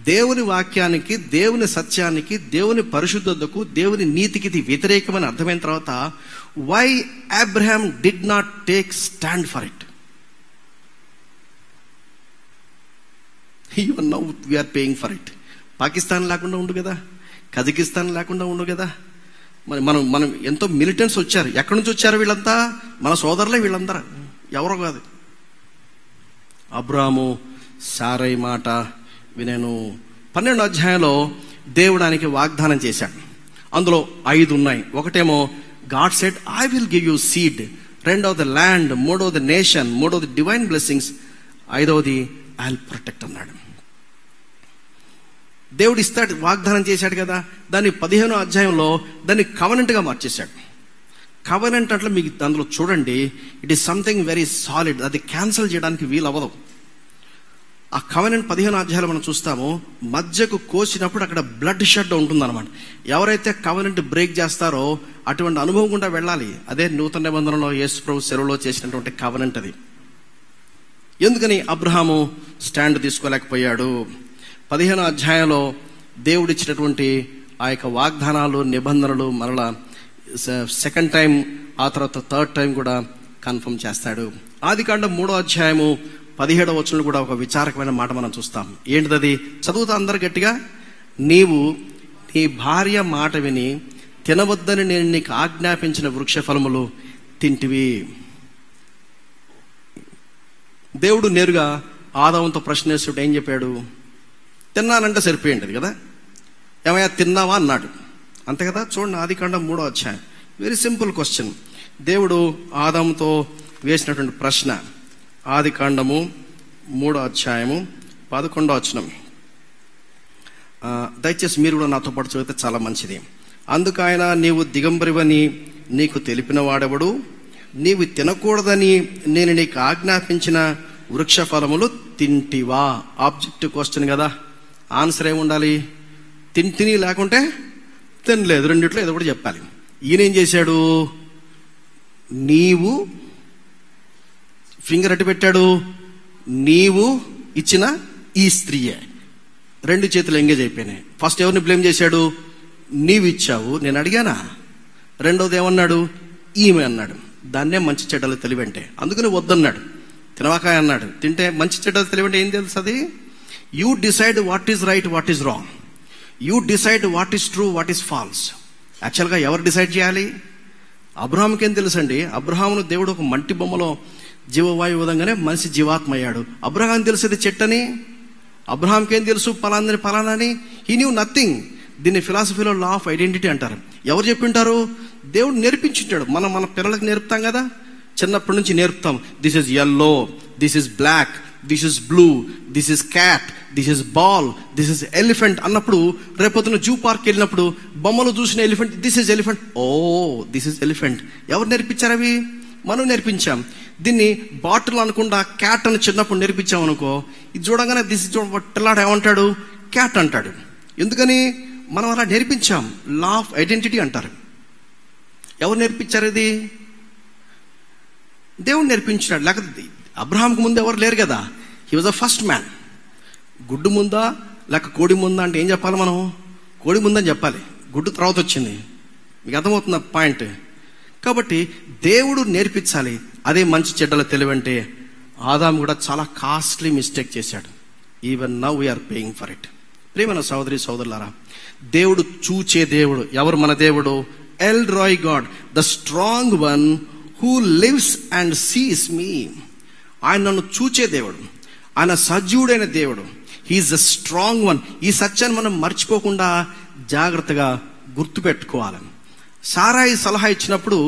దేవుని వాక్యానికి, దేవుని సత్యానికి, దేవుని పరిశుద్ధతకు, దేవుని నీతికి ఇది వ్యతిరేకమని అర్థమైన తర్వాత why Abraham did not take stand for it? Even now we are paying for it. Pakistan లేకుండా ఉండు కదా, కజకిస్తాన్ లేకుండా ఉండు కదా. మరి మనం ఎంతో మిలిటెంట్స్ వచ్చారు. ఎక్కడి నుంచి వచ్చారు వీళ్ళంతా? మన సోదరులే వీళ్ళందరూ, ఎవరో కాదు. అబ్రాము శారయి మాట వినేను. 12వ అధ్యాయంలో దేవుడానికి వాగ్దానం చేశాడు. అందులో 5 ఉన్నాయి. ఒకటేమో God said I will give you seed, రెండవది ల్యాండ్, మూడవది నేషన్, మూడవది డివైన్ బ్లెస్సింగ్స్, 5వది ఐ విల్ ప్రొటెక్ట్ అన్నాడు. దేవుడు ఇస్తాడు, వాగ్దానం చేశాడు కదా. దాన్ని 15వ అధ్యాయంలో దాన్ని కవెనెంట్ గా మార్చేశాడు. కవెనెంట్ అంటే మీకు అందులో చూడండి, it is something very solid, అది క్యాన్సిల్ చేయడానికి వీలు అవ్వదు. ఆ కవెనెంట్ 15వ అధ్యాయంలో మనం చూస్తాము, మధ్యకు కోసినప్పుడు అక్కడ బ్లడ్ షెడ్ ఉంటుందన్నమాట. ఎవరైతే కవెనెంట్ బ్రేక్ చేస్తారో అటువంటి అనుభవం గుండా వెళ్ళాలి. అదే నూతన నిబంధనలో యేసు ప్రభు సెలవులో చేసినటువంటి కవెనెంట్ అది. ఎందుకని అబ్రహాము స్టాండ్ తీసుకోలేకపోయాడు? 15వ అధ్యాయంలో దేవుడిచ్చినటువంటి ఆ యొక్క వాగ్దానాలు, నిబంధనలు మరలా సెకండ్ టైం, ఆ తర్వాత థర్డ్ టైం కూడా కన్ఫర్మ్ చేస్తాడు. ఆదికాండం 3వ అధ్యాయము 17వ వచనంలో కూడా ఒక విచారకమైన మాట మనం చూస్తాం. ఏంటిది? చదువుతా అందరు గట్టిగా. నీవు నీ భార్య మాట విని తినవద్దని నేను నీకు ఆజ్ఞాపించిన వృక్ష ఫలములు తింటివి. దేవుడు నేరుగా ఆదాముతో ప్రశ్న వేసుకుంటే ఏం చెప్పాడు? తిన్నానంటే సరిపోయింది కదా. ఏమయ్యా తిన్నావా అన్నాడు, అంతే కదా. చూడండి ఆదికాండం 3వ అధ్యాయం, వెరీ సింపుల్ క్వశ్చన్. దేవుడు ఆదాముతో వేసినటువంటి ప్రశ్న, ఆదికాండము 3వ అధ్యాయము 11వ వచనం. దయచేసి మీరు కూడా నాతో పాటు చదివితే చాలా మంచిది. అందుకు ఆయన, నీవు దిగంబరివని నీకు తెలిపిన వాడెవడు? నీవు తినకూడదని నేను నీకు ఆజ్ఞాపించిన వృక్ష ఫలములు తింటివా? ఆబ్జెక్టివ్ క్వశ్చన్ కదా. ఆన్సర్ ఏముండాలి? తిని లేకుంటే తినలేదు, రెండిట్లో ఏదో కూడా చెప్పాలి. ఈయనేం చేశాడు? నీవు ఫింగర్ అట్టు పెట్టాడు, నీవు ఇచ్చిన ఈ స్త్రీయే. 2 చేతులు ఎంగేజ్ అయిపోయినాయి. ఫస్ట్ ఎవరిని బ్లేమ్ చేశాడు? నీవు ఇచ్చావు, నేను అడిగానా? రెండోది ఏమన్నాడు? ఈమె అన్నాడు. దాన్నే మంచి చెడ్డలు తెలివంటే. అందుకని వద్దన్నాడు. తినవాకాయ అన్నాడు. తింటే మంచి చెడ్డలు తెలివంటే ఏం తెలుసు? అది you decide what is right, what is wrong. You decide what is true, what is false. యాక్చువల్గా ఎవరు డిసైడ్ చేయాలి? అబ్రహాంకి ఏం తెలుసండి? అబ్రహామును దేవుడు ఒక మట్టి బొమ్మలో జీవవాయు విధంగానే మనిషి జీవాత్మ అయ్యాడు. అబ్రహాం తెలిసేది చెట్టని, అబ్రహాంకి ఏం తెలుసు పలాందని పలానని? He knew nothing. దీన్ని ఫిలాసఫీలో లా ఆఫ్ ఐడెంటిటీ అంటారు. ఎవరు చెప్పింటారు? దేవుడు నేర్పించుంటాడు. మనం మన పిల్లలకు నేర్పుతాం కదా, చిన్నప్పటి నుంచి నేర్పుతాం. This is yellow, this is black, this is blue, this is cat, this is ball, this is elephant అన్నప్పుడు, రేపొద్దున జూ పార్క్ వెళ్ళినప్పుడు బొమ్మలు చూసిన ఎలిఫెంట్, దిస్ ఇస్ ఎలిఫెంట్, ఓ దిస్ ఇస్ ఎలిఫెంట్. ఎవరు నేర్పించారు అవి? మనం నేర్పించాం. దీన్ని బాటిల్ అనకుండా క్యాట్ అని చిన్నప్పుడు నేర్పించాం అనుకో, ఇది చూడగానే దిస్ ఇస్ పిల్లాడు ఏమంటాడు? క్యాట్ అంటాడు. ఎందుకని? మనం అలా నేర్పించాం. లా ఆఫ్ ఐడెంటిటీ అంటారు. ఎవరు నేర్పించారు ఇది? దేవుడు నేర్పించినాడు. లేకపోతే అబ్రహాంకు ముందు ఎవరు లేరు కదా. He was a first man. గుడ్డు ముందా లేక కోడి ముందా అంటే ఏం చెప్పాలి మనం? కోడి ముందని చెప్పాలి. గుడ్డు తర్వాత వచ్చింది. మీకు అర్థమవుతున్న పాయింట్? కాబట్టి దేవుడు నేర్పించాలి. అదే మంచి చెడ్డల తెలివంటే ఆదాము కూడా చాలా కాస్ట్లీ మిస్టేక్ చేశాడు. Even now we are paying for it. ప్రియమైన సోదరి సోదరులారా, దేవుడు చూచే దేవుడు. ఎవరు మన దేవుడు? El Roi God, the strong one who lives and sees me. ఆయన నన్ను చూచే దేవుడు, ఆయన సజీవుడైన దేవుడు. He is the strong one. ఈ సత్యాన్ని మనం మర్చిపోకుండా జాగ్రత్తగా గుర్తుపెట్టుకోవాలి. సారాయి సలహా ఇచ్చినప్పుడు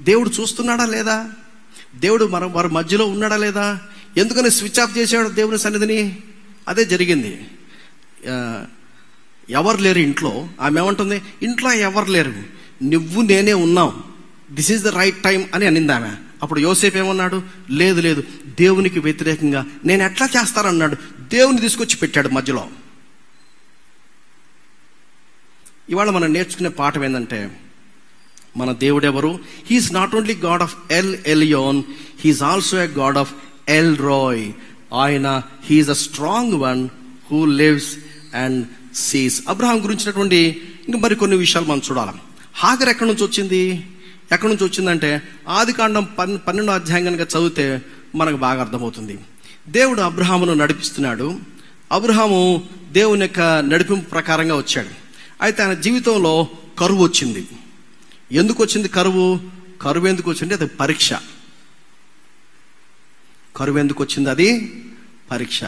దేవుడు చూస్తున్నాడా లేదా? దేవుడు వారి మధ్యలో ఉన్నాడా లేదా? ఎందుకని స్విచ్ ఆఫ్ చేశాడు దేవుని సన్నిధిని? అదే జరిగింది. ఎవరు లేరు ఇంట్లో. ఆమె ఏమంటుంది? ఇంట్లో ఎవరు లేరు, నువ్వు నేనే ఉన్నాం, this is the right time అని అనింది ఆమె. అప్పుడు యోసేపు ఏమన్నాడు? లేదు లేదు, దేవునికి వ్యతిరేకంగా నేను ఎట్లా చేస్తానన్నాడు. దేవుని తీసుకొచ్చి పెట్టాడు మధ్యలో. ఇవాళ మనం నేర్చుకునే పాఠం ఏంటంటే, మన దేవుడు ఎవరు? He is not only God of El Elyon, he is also a God of El Roi. ఆయన he is a strong one who lives and sees. Abraham గురించినటువంటి ఇంకా మరికొన్ని విషయాలు మనం చూడాలి. హాగర్ ఎక్కడి నుంచి వచ్చింది? ఎక్కడి నుంచి వచ్చిందంటే ఆదికాండం 12వ అధ్యాయం కనుక చదివితే మనకు బాగా అర్థమవుతుంది. దేవుడు అబ్రహామును నడిపిస్తున్నాడు. అబ్రహాము దేవుని యొక్క నడిపింపు ప్రకారంగా వచ్చాడు. అయితే ఆయన జీవితంలో కరువు వచ్చింది. ఎందుకు వచ్చింది కరువు? కరువు ఎందుకు వచ్చింది? అది పరీక్ష. కరువు ఎందుకు వచ్చింది? అది పరీక్ష.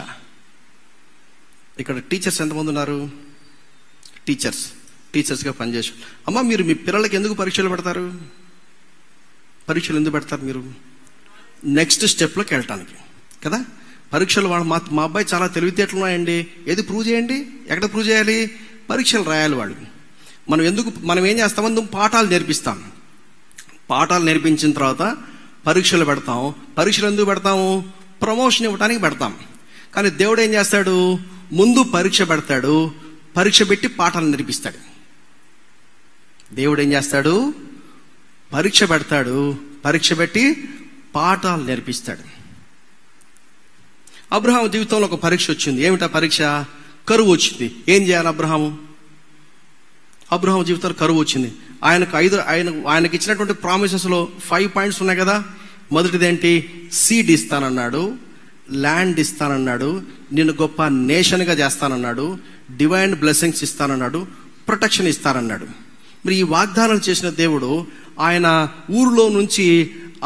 ఇక్కడ టీచర్స్ ఎంతమంది ఉన్నారు? టీచర్స్గా పనిచేసి, అమ్మ మీరు మీ పిల్లలకి ఎందుకు పరీక్షలు పెడతారు? పరీక్షలు ఎందుకు పెడతారు మీరు? నెక్స్ట్ స్టెప్లోకి వెళ్ళటానికి కదా. పరీక్షలు మా అబ్బాయి చాలా తెలివితేటలు ఉన్నాయండి, ఏది ప్రూవ్ చేయండి. ఎక్కడ ప్రూవ్ చేయాలి? పరీక్షలు రాయాలి వాడు. మనం ఏం చేస్తామని పాఠాలు నేర్పిస్తాం. పాఠాలు నేర్పించిన తర్వాత పరీక్షలు పెడతాం. పరీక్షలు ఎందుకు పెడతాము? ప్రమోషన్ ఇవ్వడానికి పెడతాం. కానీ దేవుడు ఏం చేస్తాడు? ముందు పరీక్ష పెడతాడు, పరీక్ష పెట్టి పాఠాలు నేర్పిస్తాడు. దేవుడు ఏం చేస్తాడు? పరీక్ష పెడతాడు, పరీక్ష పెట్టి పాఠాలు నేర్పిస్తాడు. అబ్రహాము జీవితంలో ఒక పరీక్ష వచ్చింది. ఏమిటా పరీక్ష? కరువు వచ్చింది. ఏం చేయాలి అబ్రహాము జీవితంలో కరువు వచ్చింది. ఆయనకి ఇచ్చినటువంటి ప్రామిసెస్లో 5 పాయింట్స్ ఉన్నాయి కదా. మొదటిదేంటి? సీడ్ ఇస్తానన్నాడు, ల్యాండ్ ఇస్తానన్నాడు, నేను గొప్ప నేషన్గా చేస్తానన్నాడు, డివైన్ బ్లెస్సింగ్స్ ఇస్తానన్నాడు, ప్రొటెక్షన్ ఇస్తానన్నాడు. మరి ఈ వాగ్దానాలు చేసిన దేవుడు ఆయన ఊరిలో నుంచి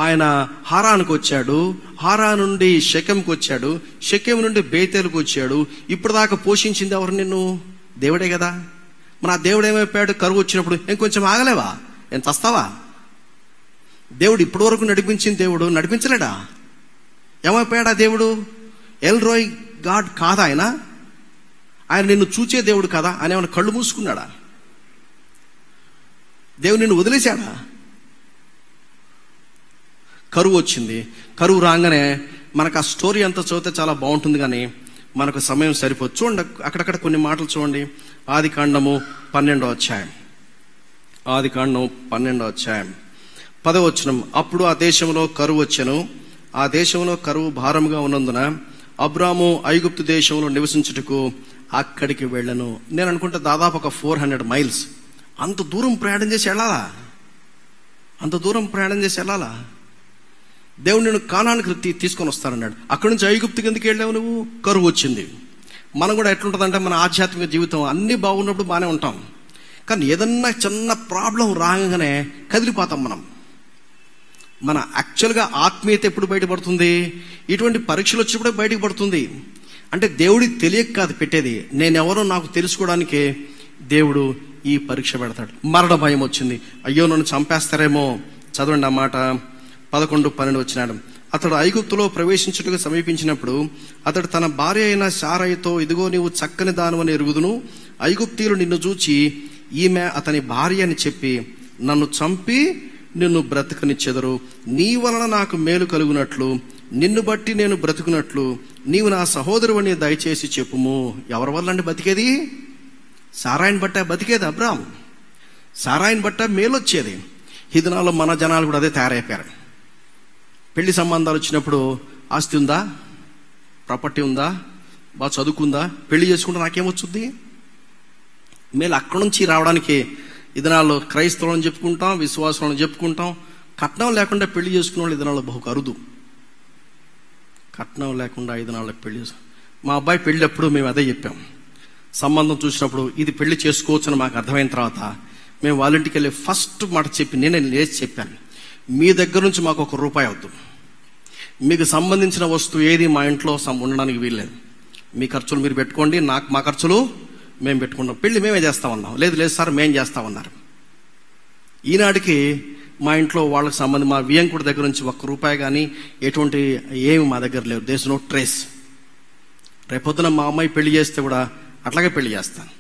ఆయన హారానికి వచ్చాడు, హారా నుండి షెకెంకి వచ్చాడు, షెకెం నుండి బేతేలుకు వచ్చాడు. ఇప్పటిదాకా పోషించింది ఎవరు? నిన్ను? దేవుడే కదా. మన దేవుడు ఏమైపోయాడు? కరువు వచ్చినప్పుడు ఇంకొంచెం ఆగలేవా? ఏం చస్తావా? దేవుడు ఇప్పటి వరకు నడిపించిన దేవుడు నడిపించలేడా? ఏమైపోయాడా దేవుడు? ఎల్ రాయ్ గాడ్ కాదా ఆయన? ఆయన నిన్ను చూచే దేవుడు కదా? ఆయన ఏమైనా కళ్ళు మూసుకున్నాడా? దేవుడు నిన్ను వదిలేశాడా? కరువు వచ్చింది. కరువు రాగానే మనకు ఆ స్టోరీ అంతా చదివితే చాలా బాగుంటుంది, కానీ మనకు సమయం సరిపోదు. చూడండి అక్కడక్కడ కొన్ని మాటలు చూడండి. ఆదికాండము 12వ అధ్యాయం. ఆదికాండం 12వ అధ్యాయం 10వ వచనం. అప్పుడు ఆ దేశంలో కరువు వచ్చెను, ఆ దేశంలో కరువు భారముగా ఉన్నందున అబ్రాము ఐగుప్తు దేశంలో నివసించుటకు అక్కడికి వెళ్ళను. నేను అనుకుంటా దాదాపు ఒక 400 మైల్స్. అంత దూరం ప్రయాణం చేసి వెళ్ళాలా? దేవుడు నేను కానానికి తీసుకొని వస్తానన్నాడు. అక్కడి నుంచి ఐగుప్తుకి ఎందుకు వెళ్ళావు నువ్వు? కరువు వచ్చింది. మనం కూడా ఎట్లుంటుందంటే మన ఆధ్యాత్మిక జీవితం అన్నీ బాగున్నప్పుడు బాగానే ఉంటాం, కానీ ఏదన్నా చిన్న ప్రాబ్లం రాగానే కదిలిపోతాం మనం. మన యాక్చువల్గా ఆత్మీయత ఎప్పుడు బయటపడుతుంది? ఇటువంటి పరీక్షలు వచ్చినప్పుడే బయటకు పడుతుంది. అంటే దేవుడికి తెలియక కాదు పెట్టేది, నేనెవరో నాకు తెలుసుకోవడానికే దేవుడు ఈ పరీక్ష పెడతాడు. మరణ భయం వచ్చింది, అయ్యో నన్ను చంపేస్తారేమో. చదవండి ఆ మాట, 11-12 వచ్చినాడు. అతడు ఐగుప్తులో ప్రవేశించుటకు సమీపించినప్పుడు అతడు తన భార్య అయిన శారయితో, ఇదిగో నీవు చక్కని దానవని ఎరుగుదును, ఐగుప్తీయులు నిన్ను చూచి ఈమె అతని భార్య అని చెప్పి నన్ను చంపి నిన్ను బ్రతకనిచ్చెదరు. నీ వలన నాకు మేలు కలుగునట్లు, నిన్ను బట్టి నేను బ్రతుకున్నట్లు నీవు నా సహోదరువని దయచేసి చెప్పుము. ఎవరి వల్ల అండి బతికేది? సారాయిని బట్ట బతికేది అబ్రాం, సారాయిని బట్ట మేలొచ్చేది. ఈ దినాల్లో మన జనాలు కూడా అదే తయారైపోయారు. పెళ్లి సంబంధాలు వచ్చినప్పుడు ఆస్తి ఉందా, ప్రాపర్టీ ఉందా, బాగా చదువుకుందా, పెళ్లి చేసుకుంటే నాకేమొచ్చుద్ది? మేలు అక్కడి నుంచి రావడానికి ఈ దినాల్లో క్రైస్తవులను చెప్పుకుంటాం, విశ్వాసాలను చెప్పుకుంటాం. కట్నం లేకుండా పెళ్లి చేసుకునే వాళ్ళు ఈ దినాల్లో బహుకు అరుదు. కట్నం లేకుండా 5 నాళ్ళ పెళ్లి. మా అబ్బాయి పెళ్ళప్పుడు మేము అదే చెప్పాం. సంబంధం చూసినప్పుడు ఇది పెళ్లి చేసుకోవచ్చు అని మాకు అర్థమైన తర్వాత మేము వాళ్ళ ఇంటికి వెళ్ళి ఫస్ట్ మాట చెప్పి నేనే లేచి చెప్పాను, మీ దగ్గర నుంచి మాకు ₹1 వద్దు, మీకు సంబంధించిన వస్తువు ఏది మా ఇంట్లో ఉండడానికి వీల్లేదు, మీ ఖర్చులు మీరు పెట్టుకోండి, మా ఖర్చులు మేము పెట్టుకుంటాం, పెళ్లి మేమే చేస్తామన్నాం. లేదు లేదు సార్ మేము చేస్తామన్నారు. ఈనాటికి మా ఇంట్లో వాళ్ళకి సంబంధం మా వియంకుడి దగ్గర నుంచి ₹1 కానీ ఎటువంటి ఏమి మా దగ్గర లేవు. దేశ్ నో ట్రేస్. రేపొద్దున మా అమ్మాయి పెళ్లి చేస్తే కూడా అట్లాగే పెళ్లి చేస్తాను.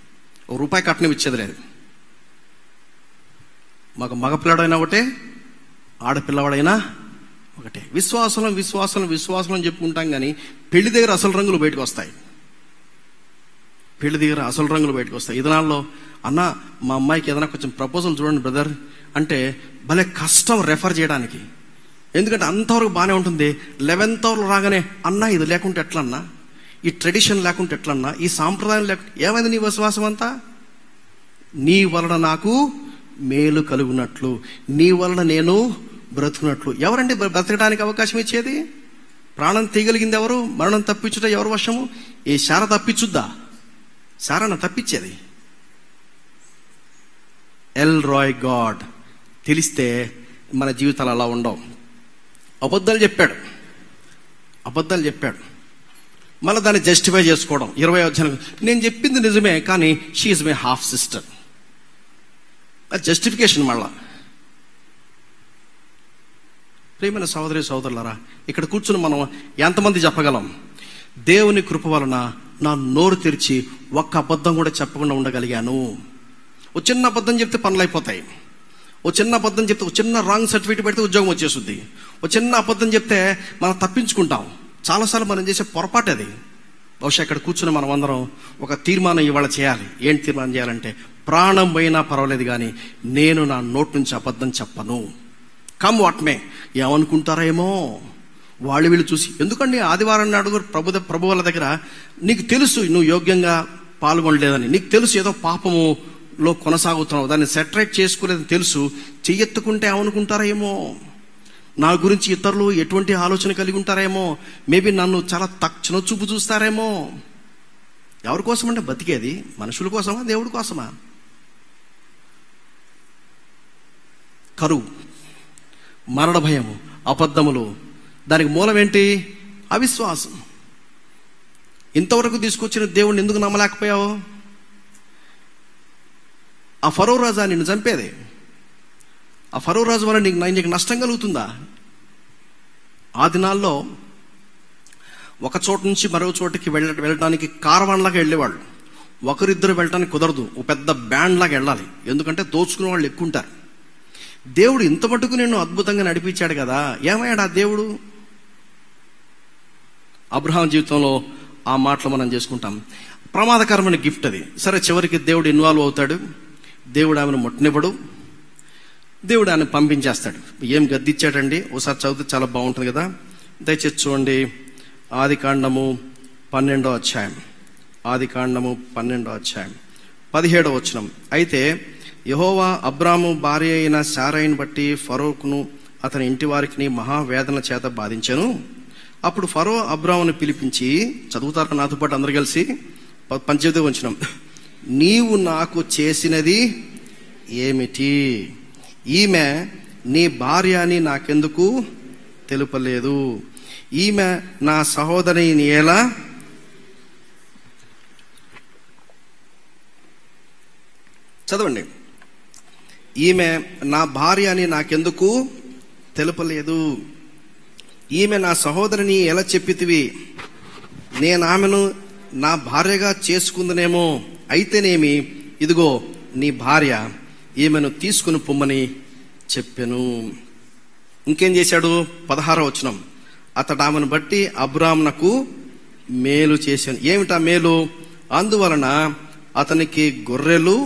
₹1 కట్నం ఇచ్చేది లేదు. మాకు మగపిల్లడైనా ఒకటే, ఆడపిల్లవాడైనా ఒకటే. విశ్వాసం విశ్వాసం విశ్వాసం అని చెప్పుకుంటాం కానీ పెళ్లి దగ్గర అసలు రంగులు బయటకు వస్తాయి. పెళ్లి దగ్గర అసలు రంగులు బయటకు వస్తాయి. ఈ దినాల్లో అన్న మా అమ్మాయికి ఏదైనా కొంచెం ప్రపోజల్ చూడండి బ్రదర్ అంటే భలే కష్టం రెఫర్ చేయడానికి. ఎందుకంటే అంతవరకు బాగానే ఉంటుంది. 11th అవర్ రాగానే అన్న ఇది లేకుంటే ఎట్లన్నా, ఈ ట్రెడిషన్ లేకుంటే ఎట్లన్నా, ఈ సాంప్రదాయం లేకుంటే ఏమైంది నీ విశ్వాసం అంతా? నీ వలన నాకు మేలు కలుగునట్లు, నీ వలన నేను బ్రతుకున్నట్లు. ఎవరండి బ్రతకడానికి అవకాశం ఇచ్చేది? ప్రాణం తీయగలిగింది ఎవరు? మరణం తప్పించుట ఎవరు వశము? ఈ శార తప్పించుద్దా? శారన తప్పించేది ఎల్ రాయ్ గాడ్. తెలిస్తే మన జీవితాలు అలా ఉండవు. అబద్ధాలు చెప్పాడు మళ్ళీ దాన్ని జస్టిఫై చేసుకోవడం. 20వ అధ్యాయం నేను చెప్పింది నిజమే కానీ she is my half sister, అది జస్టిఫికేషన్. మళ్ళా ప్రియమైన సహోదరి సహోదరులారా, ఇక్కడ కూర్చుని మనం ఎంతమంది చెప్పగలం దేవుని కృప వలన నా నోరు తెరిచి ఒక్క అబద్ధం కూడా చెప్పకుండా ఉండగలిగాను? ఓ చిన్న అబద్ధం చెప్తే పనులు అయిపోతాయి. ఓ చిన్న అబద్ధం చెప్తే, ఓ చిన్న రాంగ్ సర్టిఫికేట్ పెడితే ఉద్యోగం వచ్చేస్తుంది. ఓ చిన్న అబద్ధం చెప్తే మనం తప్పించుకుంటాం. చాలాసార్లు మనం చేసే పొరపాటు అది. బహుశా ఇక్కడ కూర్చుని మనం అందరం ఒక తీర్మానం ఇవాళ చేయాలి. ఏంటి తీర్మానం చేయాలంటే, ప్రాణం పోయినా పర్వాలేదు కానీ నేను నా నోటి నుంచి అబద్ధం చెప్పను. Come what may. ఏమనుకుంటారేమో వాళ్ళు వీళ్ళు చూసి. ఎందుకండి ఆదివారం నాడు ప్రభు వాళ్ళ దగ్గర నీకు తెలుసు నువ్వు యోగ్యంగా పాల్గొనలేదని, నీకు తెలుసు ఏదో పాపములో కొనసాగుతున్నావు, దాన్ని సెటరేట్ చేసుకోలేదని తెలుసు. చెయ్యెత్తుకుంటే ఏమనుకుంటారేమో, నా గురించి ఇతరులు ఎటువంటి ఆలోచన కలిగి ఉంటారేమో, మేబీ నన్ను చాలా చిన్న చూపు చూస్తారేమో. ఎవరి కోసం అంటే బతికేది? మనుషుల కోసమా, దేవుడి కోసమా? కరువు, మరణ భయము, అబద్ధములు, దానికి మూలం ఏంటి? అవిశ్వాసం. ఇంతవరకు తీసుకొచ్చిన దేవుడిని ఎందుకు నమ్మలేకపోయావు? ఆ ఫరో రాజా నిన్ను చంపేది. ఆ ఫరో రాజు వల్ల నీకు నష్టం కలుగుతుందా? ఆ దినాల్లో ఒక చోట నుంచి మరో చోటుకి వెళ్ళడానికి కారవాన్లాగా వెళ్ళేవాళ్ళు. ఒకరిద్దరు వెళ్ళడానికి కుదరదు, ఒక పెద్ద బ్యాండ్ లాగా వెళ్ళాలి. ఎందుకంటే దోచుకునే వాళ్ళు ఎక్కువ ఉంటారు. దేవుడు ఇంత మటుకు నేను అద్భుతంగా నడిపించాడు కదా, ఏమయ్యాడు ఆ దేవుడు? అబ్రహాం జీవితంలో ఆ మాటలు మనం చేసుకుంటాం. ప్రమాదకరమైన గిఫ్ట్ అది. సరే, చివరికి దేవుడు ఇన్వాల్వ్ అవుతాడు. దేవుడు ఆమెను ముట్టనివ్వడు, దేవుడు ఆయన పంపించేస్తాడు. ఏం గద్దిచ్చాడండి? ఒకసారి చదివితే చాలా బాగుంటుంది కదా. దయచేసి చూడండి, ఆదికాండము 12వ అధ్యాయం. ఆదికాండము 12వ అధ్యాయం 17వ వచనం. అయితే యెహోవా అబ్రాము భార్య అయిన శారయిని బట్టి ఫరోకును అతని ఇంటి వారికి మహావేదన చేత బాధించెను. అప్పుడు ఫరో అబ్రామును పిలిపించి, చదువుతారు నాతో పాటు అందరు కలిసి, 18వ వచనం, నీవు నాకు చేసినది ఏమిటి? ఈమె నీ భార్య అని నాకెందుకు తెలుపలేదు? ఈమె నా సహోదరిని ఎలా చదవండి. ఈమె నా భార్య అని నాకెందుకు తెలుపలేదు? ఈమె నా సహోదరిని ఎలా చెప్పితివి? నేను ఆమెను నా భార్యగా చేసుకుందనేమో. అయితేనేమి, ఇదిగో నీ భార్య, ఈమెను తీసుకుని పొమ్మని చెప్పెను. ఇంకేం చేశాడు? 16వ వచనం. అతడు ఆమెను బట్టి అబ్రామునకు మేలు చేశాను. ఏమిటా మేలు? అందువలన అతనికి గొర్రెలు,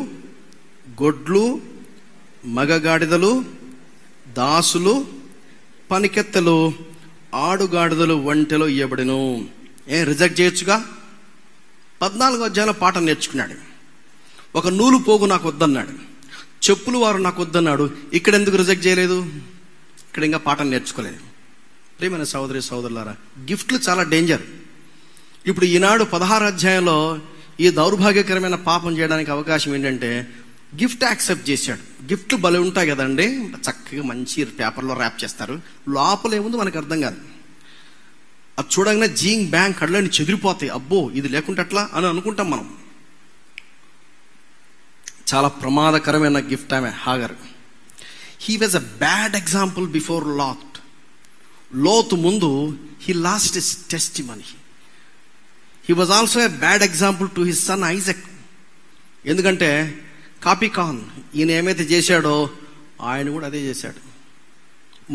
గొడ్లు, మగగాడిదలు, దాసులు, పనికెత్తలు, ఆడుగాడిదలు ఒంటెలో ఇవ్వబడెను. రిజెక్ట్ చేయొచ్చుగా? 14వ అధ్యాయంలో పాఠం నేర్చుకున్నాడు. ఒక నూలు పోగు నాకు వద్దన్నాడు, చెప్పులు వారు నాకు వద్దన్నాడు. ఇక్కడ ఎందుకు రిజెక్ట్ చేయలేదు? ఇక్కడ ఇంకా పాఠం నేర్చుకోలేదు. ప్రియమైన సహోదరి సహోదరులారా, గిఫ్ట్లు చాలా డేంజర్. ఇప్పుడు ఈనాడు 16వ అధ్యాయంలో ఈ దౌర్భాగ్యకరమైన పాపం చేయడానికి అవకాశం ఏంటంటే, గిఫ్ట్ యాక్సెప్ట్ చేశాడు. గిఫ్ట్లు భలే ఉంటాయి కదండి, చక్కగా మంచి పేపర్లో ర్యాప్ చేస్తారు. లోపల ఏముంది మనకు అర్థం కాదు. అది చూడగానే జీయింగ్ బ్యాంక్ కళ్ళని చెదిరిపోతాయి. అబ్బో ఇది లేకుంటే అట్లా అని అనుకుంటాం మనం. చాలా ప్రమాదకరమైన గిఫ్ట్ ఆమె Hagar. He was a bad example before lot. లోతు ముందు he lost his testimony. He was also a bad example to his son Isaac. ఎందుకంటే కాపీకాన్, ఈయన ఏమైతే చేశాడో ఆయన కూడా అదే చేశాడు.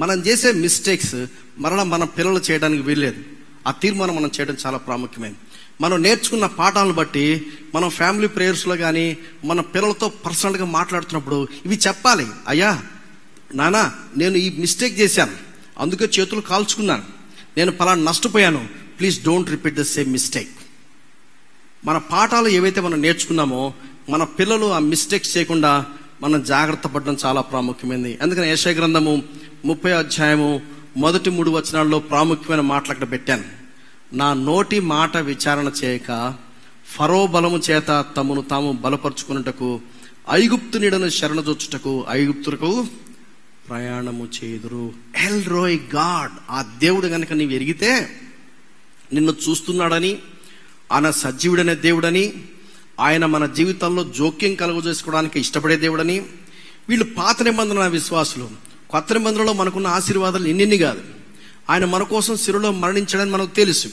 మనం చేసే మిస్టేక్స్ మరలా మన పిల్లలు చేయడానికి వీల్లేదు. ఆ తీర్మానం మనం చేయడం చాలా ప్రాముఖ్యమైనది. మనం నేర్చుకున్న పాఠాలను బట్టి మనం ఫ్యామిలీ ప్రేయర్స్లో కానీ మన పిల్లలతో పర్సనల్గా మాట్లాడుతున్నప్పుడు ఇవి చెప్పాలి. అయ్యా నానా, నేను ఈ మిస్టేక్ చేశాను, అందుకే చేతులు కాల్చుకున్నాను, నేను పలానా నష్టపోయాను, please don't repeat the same mistake. మన పాఠాలు ఏవైతే మనం నేర్చుకున్నామో మన పిల్లలు ఆ మిస్టేక్స్ చేయకుండా మనం జాగ్రత్త పడడం చాలా ప్రాముఖ్యమైనది. అందుకని యెషయా గ్రంథము 30వ అధ్యాయము మొదటి 3 వచనాల్లో ప్రాముఖ్యమైన మాటలు అక్కడ పెట్టాను. నా నోటి మాట విచారణ చేయక ఫరో బలము చేత తమను తాము బలపరుచుకున్నటకు ఐగుప్తు నీడను శరణజొచ్చుటకు ఐగుప్తులకు ప్రయాణము చేయుదురు. ఎల్ రోయ్ గాడ్, ఆ దేవుడు గనక నీవు ఎరిగితే నిన్ను చూస్తున్నాడని, ఆయన సజీవుడనే దేవుడని, ఆయన మన జీవితంలో జోక్యం కలుగజేసుకోవడానికి ఇష్టపడే దేవుడని. వీళ్ళు పాత నిబంధన విశ్వాసులు. కొత్త నిబంధనలో మనకున్న ఆశీర్వాదాలు ఎన్ని కాదు. ఆయన మన కోసం శిలువలో మరణించడని మనకు తెలుసు.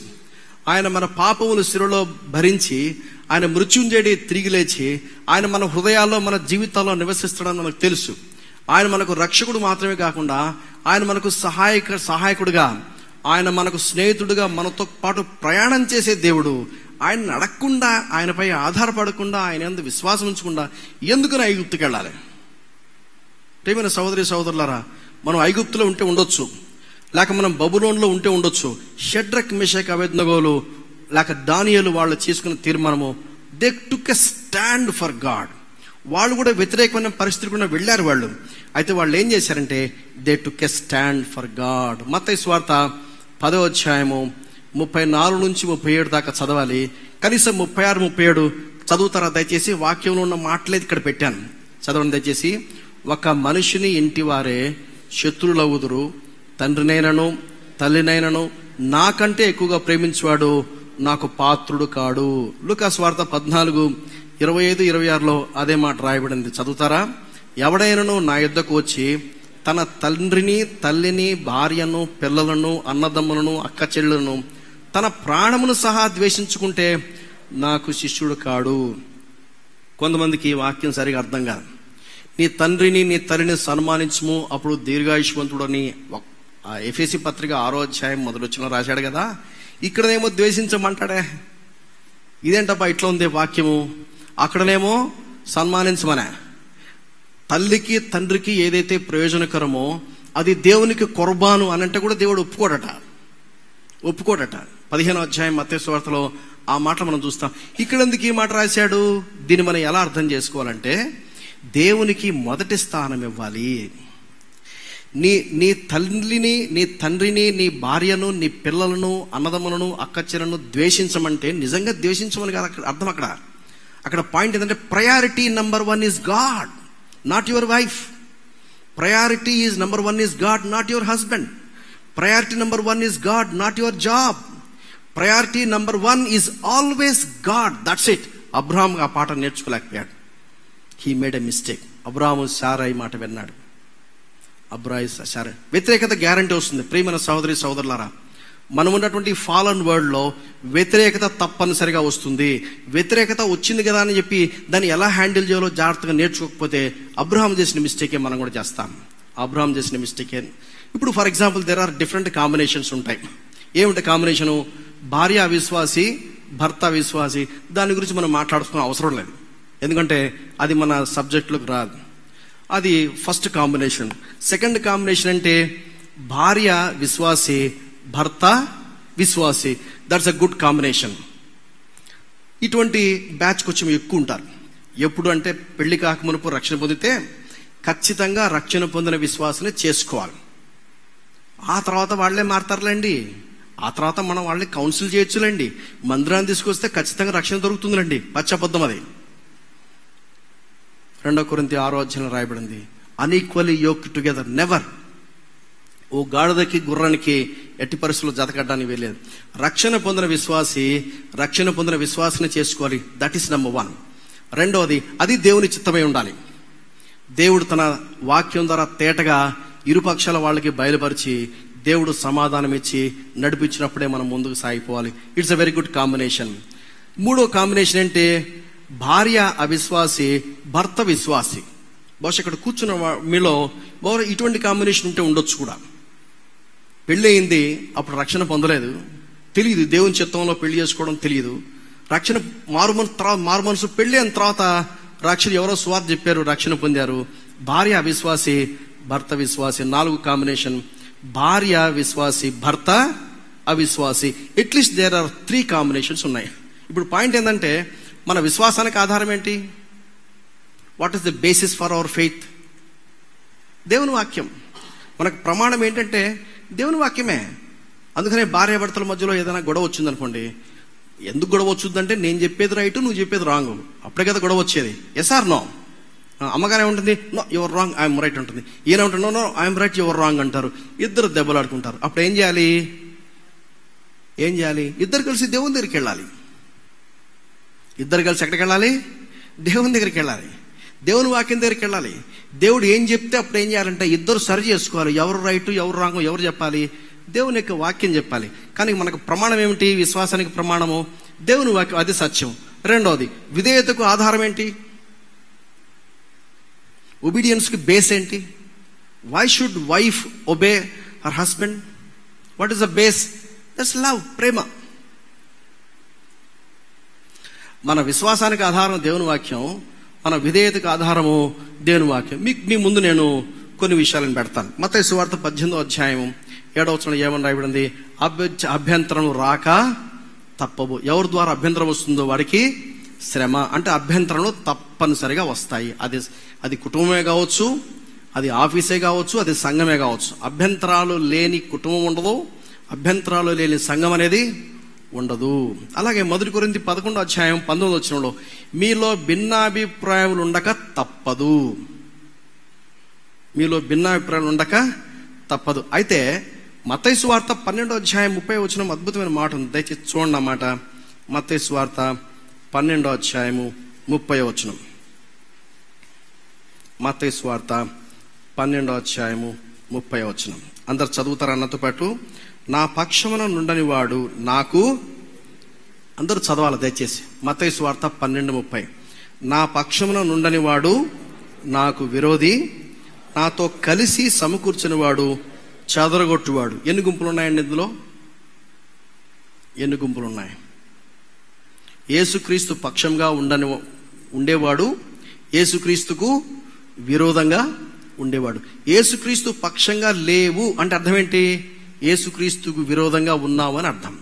ఆయన మన పాపములు శిలువలో భరించి ఆయన మృత్యుంజయుడి తిరిగి లేచి ఆయన మన హృదయాల్లో మన జీవితాల్లో నివసిస్తాడని మనకు తెలుసు. ఆయన మనకు రక్షకుడు మాత్రమే కాకుండా ఆయన మనకు సహాయకుడుగా, ఆయన మనకు స్నేహితుడుగా మనతో పాటు ప్రయాణం చేసే దేవుడు. ఆయన అడగకుండా, ఆయనపై ఆధారపడకుండా, ఆయన యందు విశ్వాసం ఉంచకుండా ఎందుకని ఐగుప్తుకి వెళ్ళాలి? ప్రియమైన సహోదరి సహోదరులారా, మనం ఐగుప్తులో ఉంటే ఉండొచ్చు, లేక మనం బబులోన్లో ఉంటే ఉండొచ్చు. షడ్రక్ మెషక్ అబేద్నెగోలు లేక దానియేలు వాళ్ళు చేసుకున్న తీర్మానము, they took a stand for God. వాళ్ళు కూడా వ్యతిరేకమైన పరిస్థితి కూడా వెళ్ళారు వాళ్ళు. అయితే వాళ్ళు ఏం చేశారంటే they took a stand for God. మత్తయి సువార్త 10వ అధ్యాయము 34 నుంచి 37 దాకా చదవాలి. కనీసం 36, 37 చదువుతారా దయచేసి? వాక్యంలో ఉన్న మాటలేదు ఇక్కడ పెట్టాను, చదవండి దయచేసి. ఒక మనిషిని ఇంటి వారే శత్రులవుదురు, తండ్రినైనను తల్లినైనను నాకంటే ఎక్కువగా ప్రేమించేవాడు నాకు పాత్రుడు కాడు. లూకా సువార్త 14, 25, 26లో అదే మాట రాయబడింది. చదువుతారా? ఎవడైనను నా యొద్దకు వచ్చి తన తండ్రిని, తల్లిని, భార్యను, పిల్లలను, అన్నదమ్ములను, అక్క చెల్లెలను, తన ప్రాణమును సహా ద్వేషించుకుంటే నాకు శిష్యుడు కాడు. కొంతమందికి ఈ వాక్యం సరిగా అర్థం కాదు. నీ తండ్రిని నీ తల్లిని సన్మానించుము, అప్పుడు దీర్ఘాయుష్మంతుడని ఎఫెసీ పత్రిక 6వ అధ్యాయం మొదలొచ్చిన రాశాడు కదా. ఇక్కడనేమో ద్వేషించమంటాడే. ఇదేంటబ్బా ఇట్లా ఉంది వాక్యము? అక్కడనేమో సన్మానించమనే. తల్లికి తండ్రికి ఏదైతే ప్రయోజనకరమో అది దేవునికి కొర్బాను అని అంటే కూడా దేవుడు ఒప్పుకోడట. 15వ అధ్యాయం మత్తయి సువార్తలో ఆ మాటలు మనం చూస్తాం. ఇక్కడ ఎందుకు ఈ మాట రాశాడు? దీన్ని మనం ఎలా అర్థం చేసుకోవాలంటే, దేవునికి మొదటి స్థానం ఇవ్వాలి. నీ తల్లిని, నీ తండ్రిని, నీ భార్యను, నీ పిల్లలను, అన్నదమ్ములను, అక్కచెలను ద్వేషించమంటే నిజంగా ద్వేషించమని కాదు అర్థం. అక్కడ పాయింట్ ఏంటంటే priority number 1 is God, not your wife. Priority is number one is God, not your husband. Priority number one is God, not your job. Priority number one is always God. That's it. Abraham ఆ పాట నేర్చుకోలేకపోయాడు. He made a mistake. Abraham సారాయి మాట విన్నాడు. వ్యతిరేకత guarantee వస్తుంది. ప్రియమైన సహోదరి సహోదరులారా, మనం ఉన్నటువంటి ఫాలన్ వరల్డ్ లో వ్యతిరేకత తప్పనిసరిగా వస్తుంది. వ్యతిరేకత వచ్చింది కదా అని చెప్పి దాన్ని ఎలా హ్యాండిల్ చేయాలో జాగ్రత్తగా నేర్చుకోకపోతే అబ్రహాం చేసిన మిస్టేకే మనం కూడా చేస్తాం. అబ్రహాం చేసిన మిస్టేకే. ఇప్పుడు for example there are different combinations ఉంటాయి. ఏమిటి కాంబినేషను? భార్య అవిశ్వాసి, భర్త విశ్వాసి. దాని గురించి మనం మాట్లాడుకునే అవసరం లేదు, ఎందుకంటే అది మన సబ్జెక్టులకు రాదు. అది ఫస్ట్ కాంబినేషన్. సెకండ్ కాంబినేషన్ అంటే భార్య విశ్వాసి, భర్త విశ్వాసి. That's a good combination. ఇటువంటి బ్యాచ్ కొంచెం ఎక్కువ ఉంటారు. ఎప్పుడు అంటే పెళ్లి కాకమునుపు రక్షణ పొందితే ఖచ్చితంగా రక్షణ పొందిన విశ్వాసనే చేసుకోవాలి. ఆ తర్వాత వాళ్లే మారతారులేండి. ఆ తర్వాత మనం వాళ్ళని కౌన్సిల్ చేయొచ్చులేండి. మందిరాన్ని తీసుకొస్తే ఖచ్చితంగా రక్షణ దొరుకుతుందండి. పచ్చబద్ధం అది. 2 కొరింథీ 6 రాయబడింది, అన్ఈక్వల్లీ యోక్ టుగెదర్ నెవర్. ఓ గాడిదకి గుర్రానికి ఎట్టి పరిస్థితుల్లో జతకడ్డానికి వెళ్ళలేదు. రక్షణ పొందిన విశ్వాసిని చేసుకోవాలి. That is number 1. రెండవది, అది దేవుని చిత్తమై ఉండాలి. దేవుడు తన వాక్యం ద్వారా తేటగా ఇరుపక్షాల వాళ్ళకి బయలుపరిచి దేవుడు సమాధానం ఇచ్చి నడిపించినప్పుడే మనం ముందుకు సాగిపోవాలి. It's a very good combination. మూడో కాంబినేషన్ అంటే భార్య అవిశ్వాసి, భర్త విశ్వాసి. బహుశా ఇక్కడ కూర్చున్న మీలో ఇటువంటి కాంబినేషన్ ఉంటే ఉండొచ్చు కూడా. పెళ్ళి అయింది, అప్పుడు రక్షణ పొందలేదు, తెలియదు. దేవుని చిత్తంలో పెళ్లి చేసుకోవడం తెలియదు. రక్షణ మారు మనసు పెళ్లి అయిన తర్వాత రక్షణ ఎవరో స్వార్థ చెప్పారు, రక్షణ పొందారు. భార్య అవిశ్వాసి, భర్త విశ్వాసి. 4 కాంబినేషన్. భార్య విశ్వాసి, భర్త అవిశ్వాసి. అట్లీస్ట్ దేర్ ఆర్ 3 కాంబినేషన్స్ ఉన్నాయి. ఇప్పుడు పాయింట్ ఏంటంటే మన విశ్వాసానికి ఆధారం ఏంటి? What is the basis for our faith? దేవుని వాక్యం. మనకు ప్రమాణం ఏంటంటే దేవుని వాక్యమే. అందుకనే భార్యాభర్తల మధ్యలో ఏదైనా గొడవ వచ్చిందనుకోండి, ఎందుకు గొడవ వచ్చిందంటే నేను చెప్పేది రైట్, నువ్వు చెప్పేది రాంగ్. అప్పుడే కదా గొడవ వచ్చేది. Yes are no? అమ్మగానే ఉంటుంది, no you're wrong, I'm right ఉంటుంది. ఈయన ఉంటుంది, no I'm right you're wrong అంటారు. ఇద్దరు దెబ్బలాడుకుంటారు. అప్పుడు ఏం చేయాలి? ఇద్దరు కలిసి దేవుని దగ్గరికి వెళ్ళాలి. ఇద్దరు కలిసి ఎక్కడికి వెళ్ళాలి? దేవుని దగ్గరికి వెళ్ళాలి. దేవుని వాక్యం దగ్గరికి వెళ్ళాలి. దేవుడు ఏం చెప్తే అప్పుడు ఏం చేయాలంటే ఇద్దరు సరి చేసుకోవాలి. ఎవరు రైట్ ఎవరు రాంగ్ ఎవరు చెప్పాలి? దేవుని యొక్క వాక్యం చెప్పాలి. కానీ మనకు ప్రమాణం ఏమిటి? విశ్వాసానికి ప్రమాణము దేవుని వాక్యం, అది సత్యం. రెండవది, విధేయతకు ఆధారం ఏంటి? ఒబీడియన్స్కి బేస్ ఏంటి? Why should wife obey her husband? What is the base? That's love, ప్రేమ. మన విశ్వాసానికి ఆధారం దేవుని వాక్యం, మన విధేయతకు ఆధారము దేవుని వాక్యం. మీ ముందు నేను కొన్ని విషయాలను పెడతాను. మత్తయి సువార్త 18 ఏమని రాయబడింది? అభ్యంతరం రాక తప్పవు. ఎవరి ద్వారా అభ్యంతరం వస్తుందో వాడికి శ్రమ. అంటే అభ్యంతరాలు తప్పనిసరిగా వస్తాయి. అది కుటుంబమే కావచ్చు, అది ఆఫీసే కావచ్చు, అది సంఘమే కావచ్చు. అభ్యంతరాలు లేని కుటుంబం ఉండదు, అభ్యంతరాలు లేని సంఘం అనేది ఉండదు. అలాగే 1 కొరింథీ 11 మీలో భిన్నాభిప్రాయములు ఉండక తప్పదు. మీలో భిన్నాభిప్రాయాలు ఉండక తప్పదు. అయితే మత్తయి సువార్త 12 అద్భుతమైన మాట ఉంది. దయచేసి చూడండి అన్నమాట. మత్తయి సువార్త 12 మత్తయి సువార్త 12 అందరు చదువుతారు అన్నతో పాటు. నా పక్షమున నుండని వాడు నాకు, అందరూ చదవాలి దయచేసి. మత్తయి సువార్త 12:30. నా పక్షమున నుండని వాడు నాకు విరోధి, నాతో కలిసి సమకూర్చుని వాడు చెదరగొట్టువాడు. ఎన్ని గుంపులు ఉన్నాయండి ఇందులో? ఎన్ని గుంపులు ఉన్నాయి? యేసుక్రీస్తు పక్షంగా ఉండేవాడు, యేసుక్రీస్తుకు విరోధంగా ఉండేవాడు. యేసుక్రీస్తు పక్షంగా లేవు అంటే అర్థం ఏంటి? యేసుక్రీస్తుకు విరోధంగా ఉన్నావు అని అర్థం.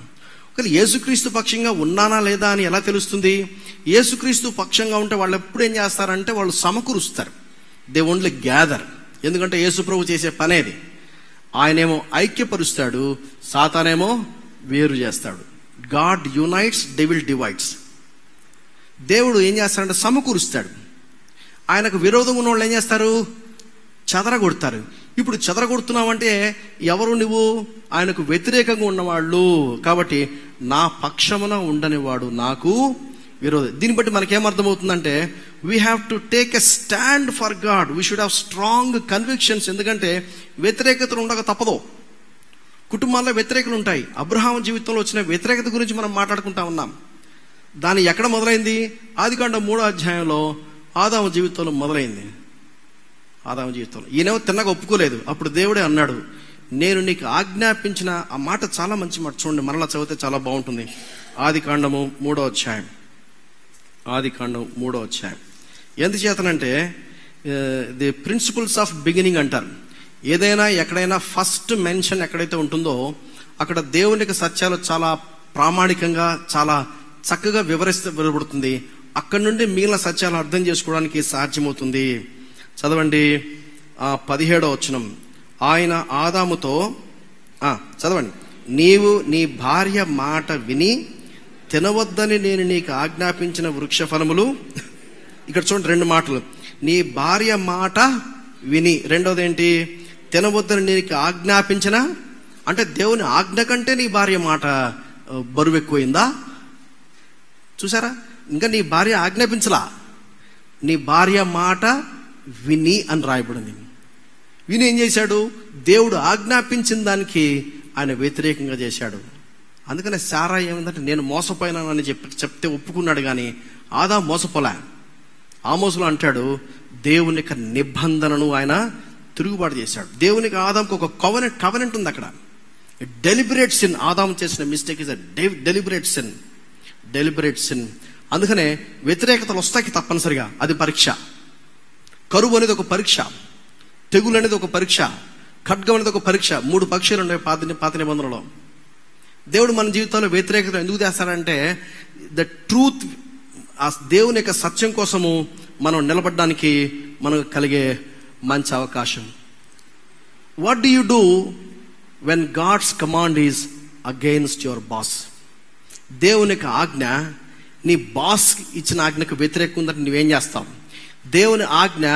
కానీ యేసుక్రీస్తు పక్షంగా ఉన్నానా లేదా అని ఎలా తెలుస్తుంది? యేసుక్రీస్తు పక్షంగా ఉంటే వాళ్ళు ఎప్పుడు ఏం చేస్తారంటే వాళ్ళు సమకూరుస్తారు. They only gather. ఎందుకంటే యేసు ప్రభు చేసే పనేది. ఆయనేమో ఐక్యపరుస్తాడు, సాతానేమో వేరు చేస్తాడు. God unites, devil divides. దేవుడు ఏం చేస్తాడంటే సమకూరుస్తాడు. ఆయనకు విరోధంగా ఉన్న వాళ్ళు ఏం చేస్తారు? చెదరగొడతారు. ఇప్పుడు చెదరగొడుతున్నావంటే ఎవరు? నువ్వు ఆయనకు వ్యతిరేకంగా ఉన్నవాళ్ళు. కాబట్టి నా పక్షమున ఉండని వాడు నాకు విరోధి. దీన్ని బట్టి మనకేమర్థమవుతుందంటే we have to take a stand for God. We should have strong convictions. ఎందుకంటే వ్యతిరేకతలు ఉండక తప్పదు. కుటుంబాల్లో వ్యతిరేకలు ఉంటాయి. అబ్రహాం జీవితంలో వచ్చిన వ్యతిరేకత గురించి మనం మాట్లాడుకుంటా ఉన్నాం. దాని ఎక్కడ మొదలైంది? ఆదికాండం 3వ అధ్యాయంలో ఆదాము జీవితంలో మొదలైంది. ఆదాము జీవితంలో ఈయనేమో తిన్నగా ఒప్పుకోలేదు. అప్పుడు దేవుడే అన్నాడు, నేను నీకు ఆజ్ఞాపించిన ఆ మాట చాలా మంచి మాట. చూడండి, మరలా చదివితే చాలా బాగుంటుంది. ఆదికాండము 3వ అధ్యాయం. ఆదికాండం 3వ అధ్యాయం. ఎందుచేతనంటే ది ప్రిన్సిపల్స్ ఆఫ్ బిగినింగ్ అంటారు. ఏదైనా ఎక్కడైనా ఫస్ట్ మెన్షన్ ఎక్కడైతే ఉంటుందో అక్కడ దేవునికి సత్యాలు చాలా ప్రామాణికంగా చాలా చక్కగా వివరిస్తబడుతుంది. అక్కడి నుండి మిగిలిన సత్యాలు అర్థం చేసుకోవడానికి సాధ్యమవుతుంది. చదవండి 17వ వచనం. ఆయన ఆదాముతో చదవండి, నీవు నీ భార్య మాట విని తినవద్దని నేను నీకు ఆజ్ఞాపించిన వృక్ష ఫలములు. ఇక్కడ చూడండి 2 మాటలు. నీ భార్య మాట విని, రెండోది ఏంటి? తినవద్దని నీకు ఆజ్ఞాపించిన. అంటే దేవుని ఆజ్ఞ కంటే నీ భార్య మాట బరువు ఎక్కువైందా? చూసారా, ఇంకా నీ భార్య ఆజ్ఞాపించలా, నీ భార్య మాట విని అని రాయబడింది. విని ఏం చేశాడు? దేవుడు ఆజ్ఞాపించిన దానికి ఆయన వ్యతిరేకంగా చేశాడు. అందుకనే సారా ఏమిందంటే నేను మోసపోయినానని చెప్తే ఒప్పుకున్నాడు. కానీ ఆదాము మోసపోలే. ఆమోసులో అంటాడు, దేవుని యొక్క నిబంధనను ఆయన తిరుగుబాటు చేశాడు. దేవునికి ఆదాముకు ఒక కవెనెంట్ ఉంది అక్కడ. Deliberate sin. ఆదాము చేసిన మిస్టేక్ ఇస్ డెలిబరేట్ సిన్. అందుకనే వ్యతిరేకతలు వస్తాయి తప్పనిసరిగా. అది పరీక్ష. కరువు అనేది ఒక పరీక్ష, తెగులు అనేది ఒక పరీక్ష, ఖడ్గం అనేది ఒక పరీక్ష. 3 పరీక్షలు ఉన్నాయి పాత నిబంధనలో. దేవుడు మన జీవితంలో వ్యతిరేకత ఎందుకు చేస్తాడంటే ద ట్రూత్, ఆ దేవుని యొక్క సత్యం కోసము మనం నిలబడడానికి మనకు కలిగే మంచి అవకాశం. What do you do when God's command is against your boss? దేవుని యొక్క ఆజ్ఞ నీ బాస్ ఇచ్చిన ఆజ్ఞకు వ్యతిరేకంగా ఉందంటే నువ్వేం చేస్తావు? దేవుని ఆజ్ఞ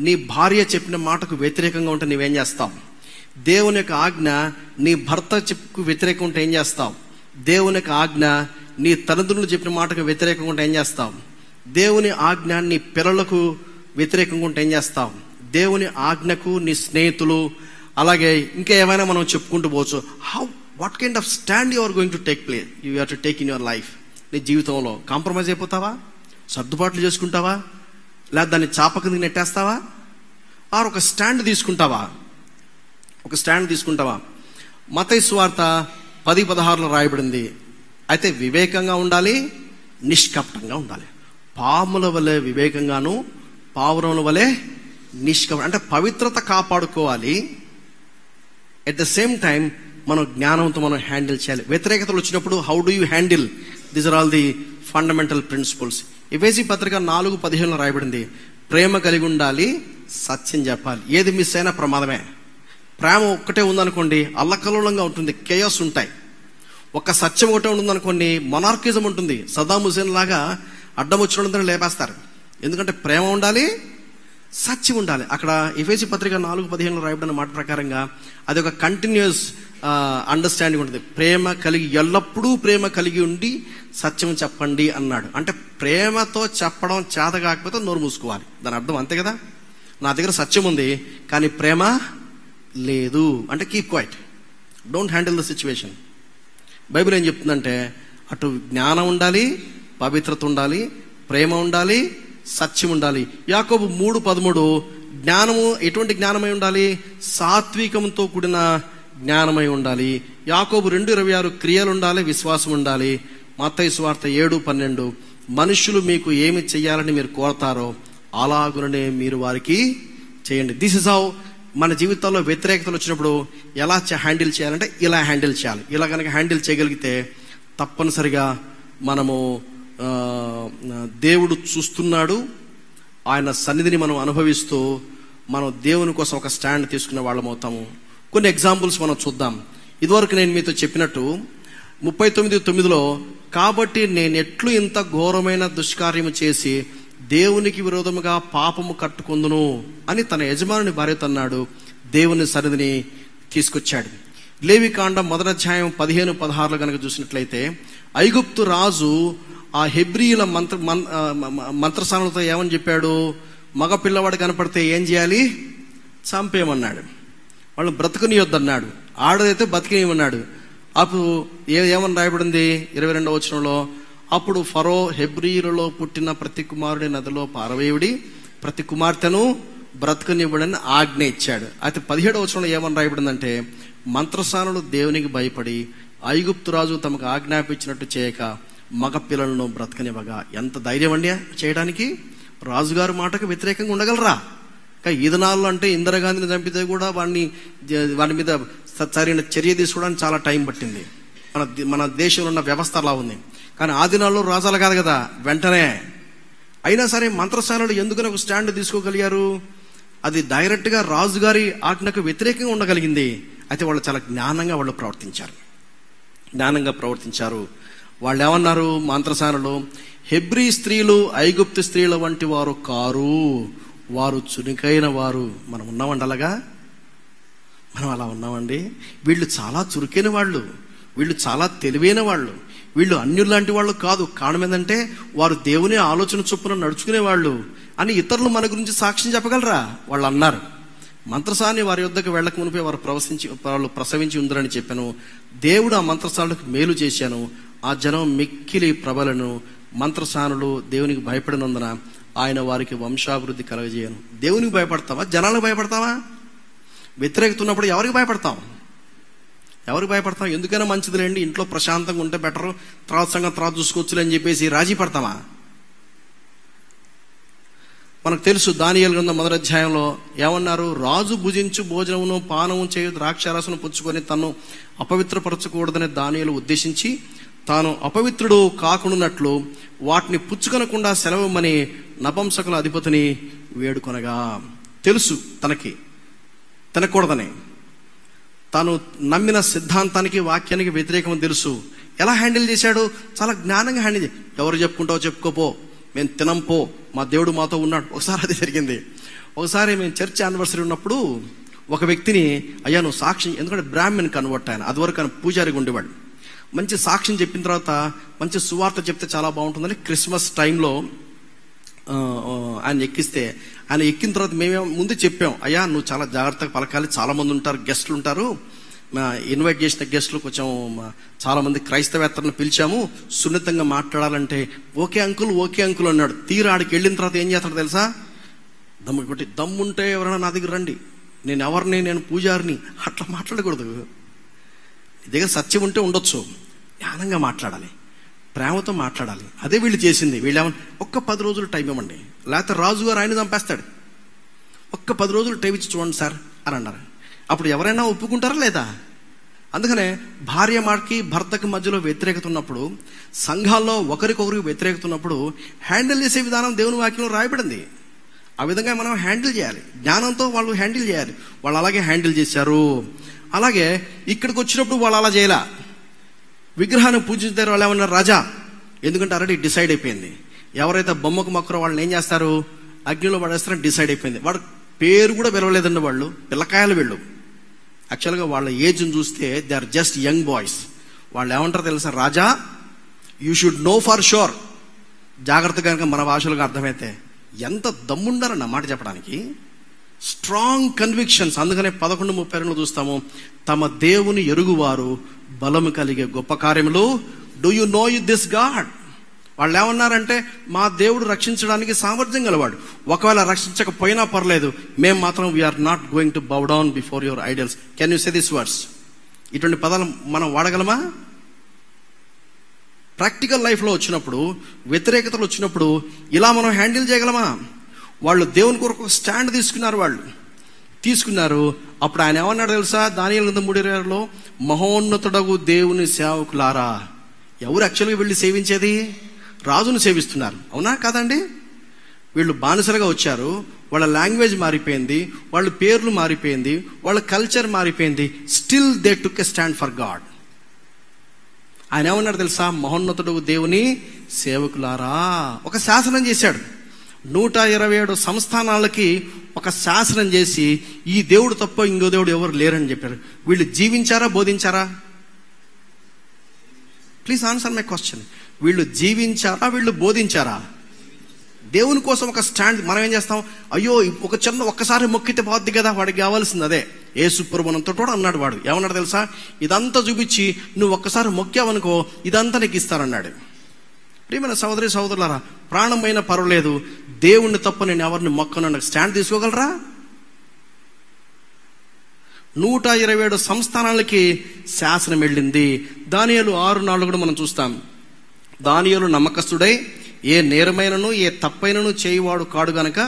నీ భార్య చెప్పిన మాటకు వ్యతిరేకంగా ఉంటే నువ్వేం చేస్తావు? దేవుని యొక్క ఆజ్ఞ నీ భర్త చెప్పుకు వ్యతిరేకంగా ఉంటే ఏం చేస్తావు? దేవుని యొక్క ఆజ్ఞ నీ తల్లిదండ్రులు చెప్పిన మాటకు వ్యతిరేకంగా ఉంటే ఏం చేస్తావు? దేవుని ఆజ్ఞ నీ పిల్లలకు వ్యతిరేకంగా ఉంటే ఏం చేస్తావు? దేవుని ఆజ్ఞకు నీ స్నేహితులు, అలాగే ఇంకా ఏమైనా మనం చెప్పుకుంటూ పోవచ్చు. What kind of stand you are going to take place you have to take in your life? నీ జీవితంలో కాంప్రమైజ్ అయిపోతావా? సర్దుబాట్లు చేసుకుంటావా? లేదా దాన్ని చాప కిందకి నెట్టేస్తావా? ఆర్ ఒక స్టాండ్ తీసుకుంటావా? మత్తయి సువార్త 10:16లో రాయబడింది, అయితే వివేకంగా ఉండాలి, నిష్కపటంగా ఉండాలి. పాముల వలె వివేకంగాను, పావురముల వలె నిష్కపటం. అంటే పవిత్రత కాపాడుకోవాలి. ఎట్ ద సేమ్ టైం మనం జ్ఞానంతో మనం హ్యాండిల్ చేయాలి. వ్యతిరేకతలు వచ్చినప్పుడు how do you handle? These are all the fundamental principles. ఎఫెసీ పత్రిక 4:15లో రాయబడింది, ప్రేమ కలిగి ఉండాలి, సత్యం చెప్పాలి. ఏది మిస్ అయినా ప్రమాదమే. ప్రేమ ఒక్కటే ఉందనుకోండి అల్లకల్లోలంగా ఉంటుంది, కేయాస్ ఉంటాయి. ఒక సత్యం ఒకటే ఉందనుకోండి మొనార్కిజం ఉంటుంది. సద్దాం హుసేన్ లాగా అడ్డం వచ్చినందరూ లేపేస్తారు. ఎందుకంటే ప్రేమ ఉండాలి, సత్యం ఉండాలి. అక్కడ ఎఫెసీ పత్రిక 4:15లో రాయబడిన మాట ప్రకారంగా అది ఒక కంటిన్యూస్ అండర్స్టాండింగ్ ఉంటుంది. ఎల్లప్పుడూ ప్రేమ కలిగి ఉండి సత్యం చెప్పండి అన్నాడు. అంటే ప్రేమతో చెప్పడం చేత కాకపోతే నోరు మూసుకోవాలి. దాని అర్థం అంతే కదా. నా దగ్గర సత్యం ఉంది కానీ ప్రేమ లేదు అంటే keep quiet, don't handle the situation. Bible ఏం చెప్తుందంటే అటు జ్ఞానం ఉండాలి, పవిత్రత ఉండాలి, ప్రేమ ఉండాలి, సత్యం ఉండాలి. యాకోబు 3:13 జ్ఞానము ఎటువంటి జ్ఞానమై ఉండాలి? సాత్వికంతో కూడిన జ్ఞానమై ఉండాలి. యాకోబు 2:26 క్రియలు ఉండాలి, విశ్వాసం ఉండాలి. మత్తయి సువార్త 7:12 మనుషులు మీకు ఏమి చెయ్యాలని మీరు కోరతారో అలాగుననే మీరు వారికి చేయండి. దిస్ ఇస్ హౌ మన జీవితంలో వ్యతిరేకతలు వచ్చినప్పుడు ఎలా హ్యాండిల్ చేయాలంటే ఇలా హ్యాండిల్ చేయాలి. ఇలా కనుక హ్యాండిల్ చేయగలిగితే తప్పనిసరిగా మనము దేవుడు చూస్తున్నాడు, ఆయన సన్నిధిని మనం అనుభవిస్తూ మనం దేవుని కోసం ఒక స్టాండ్ తీసుకునే వాళ్ళం అవుతాము. కొన్ని ఎగ్జాంపుల్స్ మనం చూద్దాం. ఇదివరకు నేను మీతో చెప్పినట్టు 39:9 కాబట్టి నేనెట్లు ఇంత ఘోరమైన దుష్కార్యము చేసి దేవునికి విరోధముగా పాపము కట్టుకొందును అని తన యజమానుని భార్యతో అన్నాడు. దేవుని సన్నిధిని తీసుకొచ్చాడు. లేవికాండం 1వ అధ్యాయం 15-16 కనుక చూసినట్లయితే, ఐగుప్తు రాజు ఆ హెబ్రీయుల మంత్రసానులతో ఏమని చెప్పాడు? మగ పిల్లవాడు కనపడితే ఏం చేయాలి? చంపేయమన్నాడు. వాళ్ళు బ్రతకనియొద్దన్నాడు. ఆడదైతే బతికేయమన్నాడు. అప్పుడు ఏమని రాయబడింది 22వ వచనంలో, అప్పుడు ఫరో హెబ్రీయులలో పుట్టిన ప్రతి కుమారుడి నదిలో పారవేయుడి, ప్రతి కుమార్తెను బ్రతకనివ్వడని ఆజ్ఞ ఇచ్చాడు. అయితే 17వ వచనంలో ఏమని రాయబడిందంటే, మంత్రసానులు దేవునికి భయపడి ఐగుప్తు రాజు తమకు ఆజ్ఞాపించినట్టు చేయక మగ పిల్లలను బ్రతకనివ్వగా. ఎంత ధైర్యం అండి చేయడానికి! రాజుగారి మాటకు వ్యతిరేకంగా ఉండగలరా? ఈ దినాల్లో అంటే ఇందిరాగాంధీని చంపితే కూడా వాడి మీద సరైన చర్య తీసుకోవడానికి చాలా టైం పట్టింది. మన దేశంలో ఉన్న వ్యవస్థ అలా ఉంది. కానీ ఆ దినాల్లో రాజాలు కాదు కదా, వెంటనే. అయినా సరే మంత్రసానులు ఎందుకని ఒక స్టాండ్ తీసుకోగలిగారు? అది డైరెక్ట్ గా రాజుగారి ఆజ్ఞకు వ్యతిరేకంగా ఉండగలిగింది. అయితే వాళ్ళు చాలా జ్ఞానంగా ప్రవర్తించారు. వాళ్ళు ఏమన్నారు? మంత్రసానులు, హెబ్రీ స్త్రీలు ఐగుప్తు స్త్రీల వంటి వారు కారు, వారు చురుకైన వారు. మనం ఉన్నామండి అలాగా? మనం అలా ఉన్నామండి? వీళ్ళు చాలా చురుకైన వాళ్ళు, వీళ్ళు చాలా తెలివైన వాళ్ళు, వీళ్ళు అన్యుల్లాంటి వాళ్ళు కాదు. కారణం ఏంటంటే వారు దేవుని ఆలోచన చొప్పున నడుచుకునే వాళ్ళు అని ఇతరులు మన గురించి సాక్ష్యం చెప్పగలరా? వాళ్ళు అన్నారు. మంత్రసాని వారి యొద్దకు వెళ్ళక మునిపే వాళ్ళు ప్రసవించి ఉందరని చెప్పాను. దేవుడు ఆ మంత్రసానులకు మేలు చేశాను. ఆ జనం మిక్కిలి ప్రబలను. మంత్రసానులు దేవునికి భయపడినందున ఆయన వారికి వంశాభివృద్ధి కలగజేయను. దేవునికి భయపడతావా? జనాలకు భయపడతావా? వ్యతిరేకత ఉన్నప్పుడు ఎవరికి భయపడతాం? ఎందుకైనా మంచిదిలేండి, ఇంట్లో ప్రశాంతంగా ఉంటే బెటరు, తర్వాత సంగతి తర్వాత చూసుకోవచ్చులే అని చెప్పేసి రాజీ పడతామా? మనకు తెలుసు దానియేలు గ్రంథం 1వ అధ్యాయంలో ఏమన్నారు? రాజు భుజించు భోజనమును పానము చేయు ద్రాక్షారసను పుచ్చుకొని తను అపవిత్రపరచకూడదని దానియేలు ఉద్దేశించి తాను అపవిత్రుడు కాకుండానట్లు వాటిని పుచ్చుకొనకుండా సెలవమని నపుంసకుల అధిపతిని వేడుకొనగా. తెలుసు తినకూడదని. తాను నమ్మిన సిద్ధాంతానికి వాక్యానికి వ్యతిరేకమని తెలుసు. ఎలా హ్యాండిల్ చేశాడు? చాలా జ్ఞానంగా హ్యాండిల్. ఎవరు చెప్పుకుంటావో చెప్పుకోపో, మేము తినంపో, మా దేవుడు మాతో ఉన్నాడు. ఒకసారి అది జరిగింది. ఒకసారి మేము చర్చ్ యానివర్సరీ ఉన్నప్పుడు ఒక వ్యక్తిని, అయ్యా నువ్వు సాక్ష్యం, ఎందుకంటే బ్రాహ్మణ్ కన్వర్ట్ ఆయన, అదివరకు ఆయన పూజారిగా ఉండేవాడు. మంచి సాక్ష్యం చెప్పిన తర్వాత మంచి సువార్త చెప్తే చాలా బాగుంటుందని క్రిస్మస్ టైంలో ఆయన ఎక్కిన తర్వాత మేమే ముందు చెప్పాం, అయ్యా నువ్వు చాలా జాగ్రత్తగా పలకాలి, చాలా మంది ఉంటారు, గెస్టులు ఉంటారు, ఇన్వైట్ చేసిన గెస్టులు కొంచెం చాలా మంది క్రైస్తవేత్తలను పిలిచాము, సున్నితంగా మాట్లాడాలంటే ఓకే అంకుల్ అన్నాడు. తీరా ఆడికి వెళ్ళిన తర్వాత ఏం చేస్తాడు తెలుసా? దమ్ముంటే ఎవరైనా నా దగ్గర రండి, నేను పూజారిని, అట్లా మాట్లాడకూడదు. నీ దగ్గర సత్యం ఉంటే ఉండొచ్చు, జ్ఞానంగా మాట్లాడాలి, ప్రేమతో మాట్లాడాలి. అదే వీళ్ళు చేసింది. వీళ్ళు ఏమన్నా ఒక్క 10 రోజులు టైం ఇవ్వండి, లేకపోతే రాజుగారు ఆయన చంపేస్తాడు, ఒక్క 10 రోజులు టైం ఇచ్చి చూడండి సార్ అని అన్నారు. అప్పుడు ఎవరైనా ఒప్పుకుంటారా లేదా? అందుకనే భార్య మాటకి భర్తకి మధ్యలో వ్యతిరేకత ఉన్నప్పుడు, సంఘాల్లో ఒకరికొకరికి వ్యతిరేకత ఉన్నప్పుడు హ్యాండిల్ చేసే విధానం దేవుని వాక్యంలో రాయబడింది. ఆ విధంగా మనం హ్యాండిల్ చేయాలి, జ్ఞానంతో వాళ్ళు హ్యాండిల్ చేయాలి. వాళ్ళు అలాగే హ్యాండిల్ చేశారు. అలాగే ఇక్కడికి వచ్చినప్పుడు వాళ్ళు అలా చేయాల. విగ్రహాన్ని పూజించారు. వాళ్ళు ఏమన్నారు? రాజా, ఎందుకంటే ఆల్రెడీ డిసైడ్ అయిపోయింది, ఎవరైతే బొమ్మకు మొక్కరో వాళ్ళని ఏం చేస్తారు? అగ్నిలో పడేస్తారని డిసైడ్ అయిపోయింది. వాడు పేరు కూడా పిలవలేదండి, వాళ్ళు పిల్లకాయలు. వీళ్ళు యాక్చువల్గా వాళ్ళ ఏజ్ని చూస్తే they are just young boys. వాళ్ళు ఏమంటారు తెలుసా? రాజా, you should know for sure. జాగ్రత్తగా కనుక మన భాషలకు అర్థమైతే ఎంత దమ్ముండారన్న మాట చెప్పడానికి, స్ట్రాంగ్ కన్విక్షన్స్. అందుకనే 11:32 చూస్తాము, తమ దేవుని ఎరుగువారు బలము కలిగే గొప్ప కార్యములు. Do you know this God? వాళ్ళు ఏమన్నారంటే మా దేవుడు రక్షించడానికి సామర్థ్యం గలవాడు, ఒకవేళ రక్షించకపోయినా పర్లేదు, మేము మాత్రం we are not going to bow down before your idols. Can you say this words? ఇటువంటి పదాలు మనం వాడగలమా? ప్రాక్టికల్ లైఫ్లో వచ్చినప్పుడు, వ్యతిరేకతలు వచ్చినప్పుడు ఇలా మనం హ్యాండిల్ చేయగలమా? వాళ్ళు దేవుని కొరకు స్టాండ్ తీసుకున్నారు. అప్పుడు ఆయన ఏమన్నాడు తెలుసా? దానియేలు 3:20 మహోన్నతుడగు దేవుని సేవకులారా. ఎవరు యాక్చువల్గా వీళ్ళు సేవించేది? రాజును సేవిస్తున్నారు, అవునా కాదండి? వీళ్ళు బానిసలుగా వచ్చారు, వాళ్ళ లాంగ్వేజ్ మారిపోయింది, వాళ్ళ పేర్లు మారిపోయింది, వాళ్ళ కల్చర్ మారిపోయింది. Still they took a stand for God. ఆయన ఏమన్నాడు తెలుసా? మహోన్నతుడు దేవుని సేవకులారా. ఒక శాసనం చేశాడు. 127 సంస్థానాలకి ఒక శాసనం చేసి ఈ దేవుడు తప్ప ఇంకో దేవుడు ఎవరు లేరని చెప్పారు. వీళ్ళు జీవించారా, బోధించారా? Please answer my question. వీళ్ళు జీవించారా, వీళ్ళు బోధించారా? దేవుని కోసం ఒక స్టాండ్. మనం ఏం చేస్తాం? అయ్యో ఒక్కసారి మొక్కితే పోద్ది కదా, వాడికి కావాల్సింది అదే. యేసు ప్రభునంతో కూడా అన్నాడు. వాడు ఏమన్నాడు తెలుసా? ఇదంతా చూపించి నువ్వు ఒక్కసారి మొక్కావనుకో ఇదంతా నీకు ఇస్తానన్నాడు. ప్రియమైన సహోదరి సహోదరులారా, ప్రాణమైన పర్వాలేదు, దేవుణ్ణి తప్ప నేను ఎవరిని మొక్కను స్టాండ్ తీసుకోగలరా? 127 సంస్థానాలకి శాసనం వెళ్ళింది. దానియేలు 6:4 కూడా మనం చూస్తాం. దానియేలు నమ్మకస్తుడై ఏ నేరమైనను ఏ తప్పైనను చేయువాడు కాడు గనక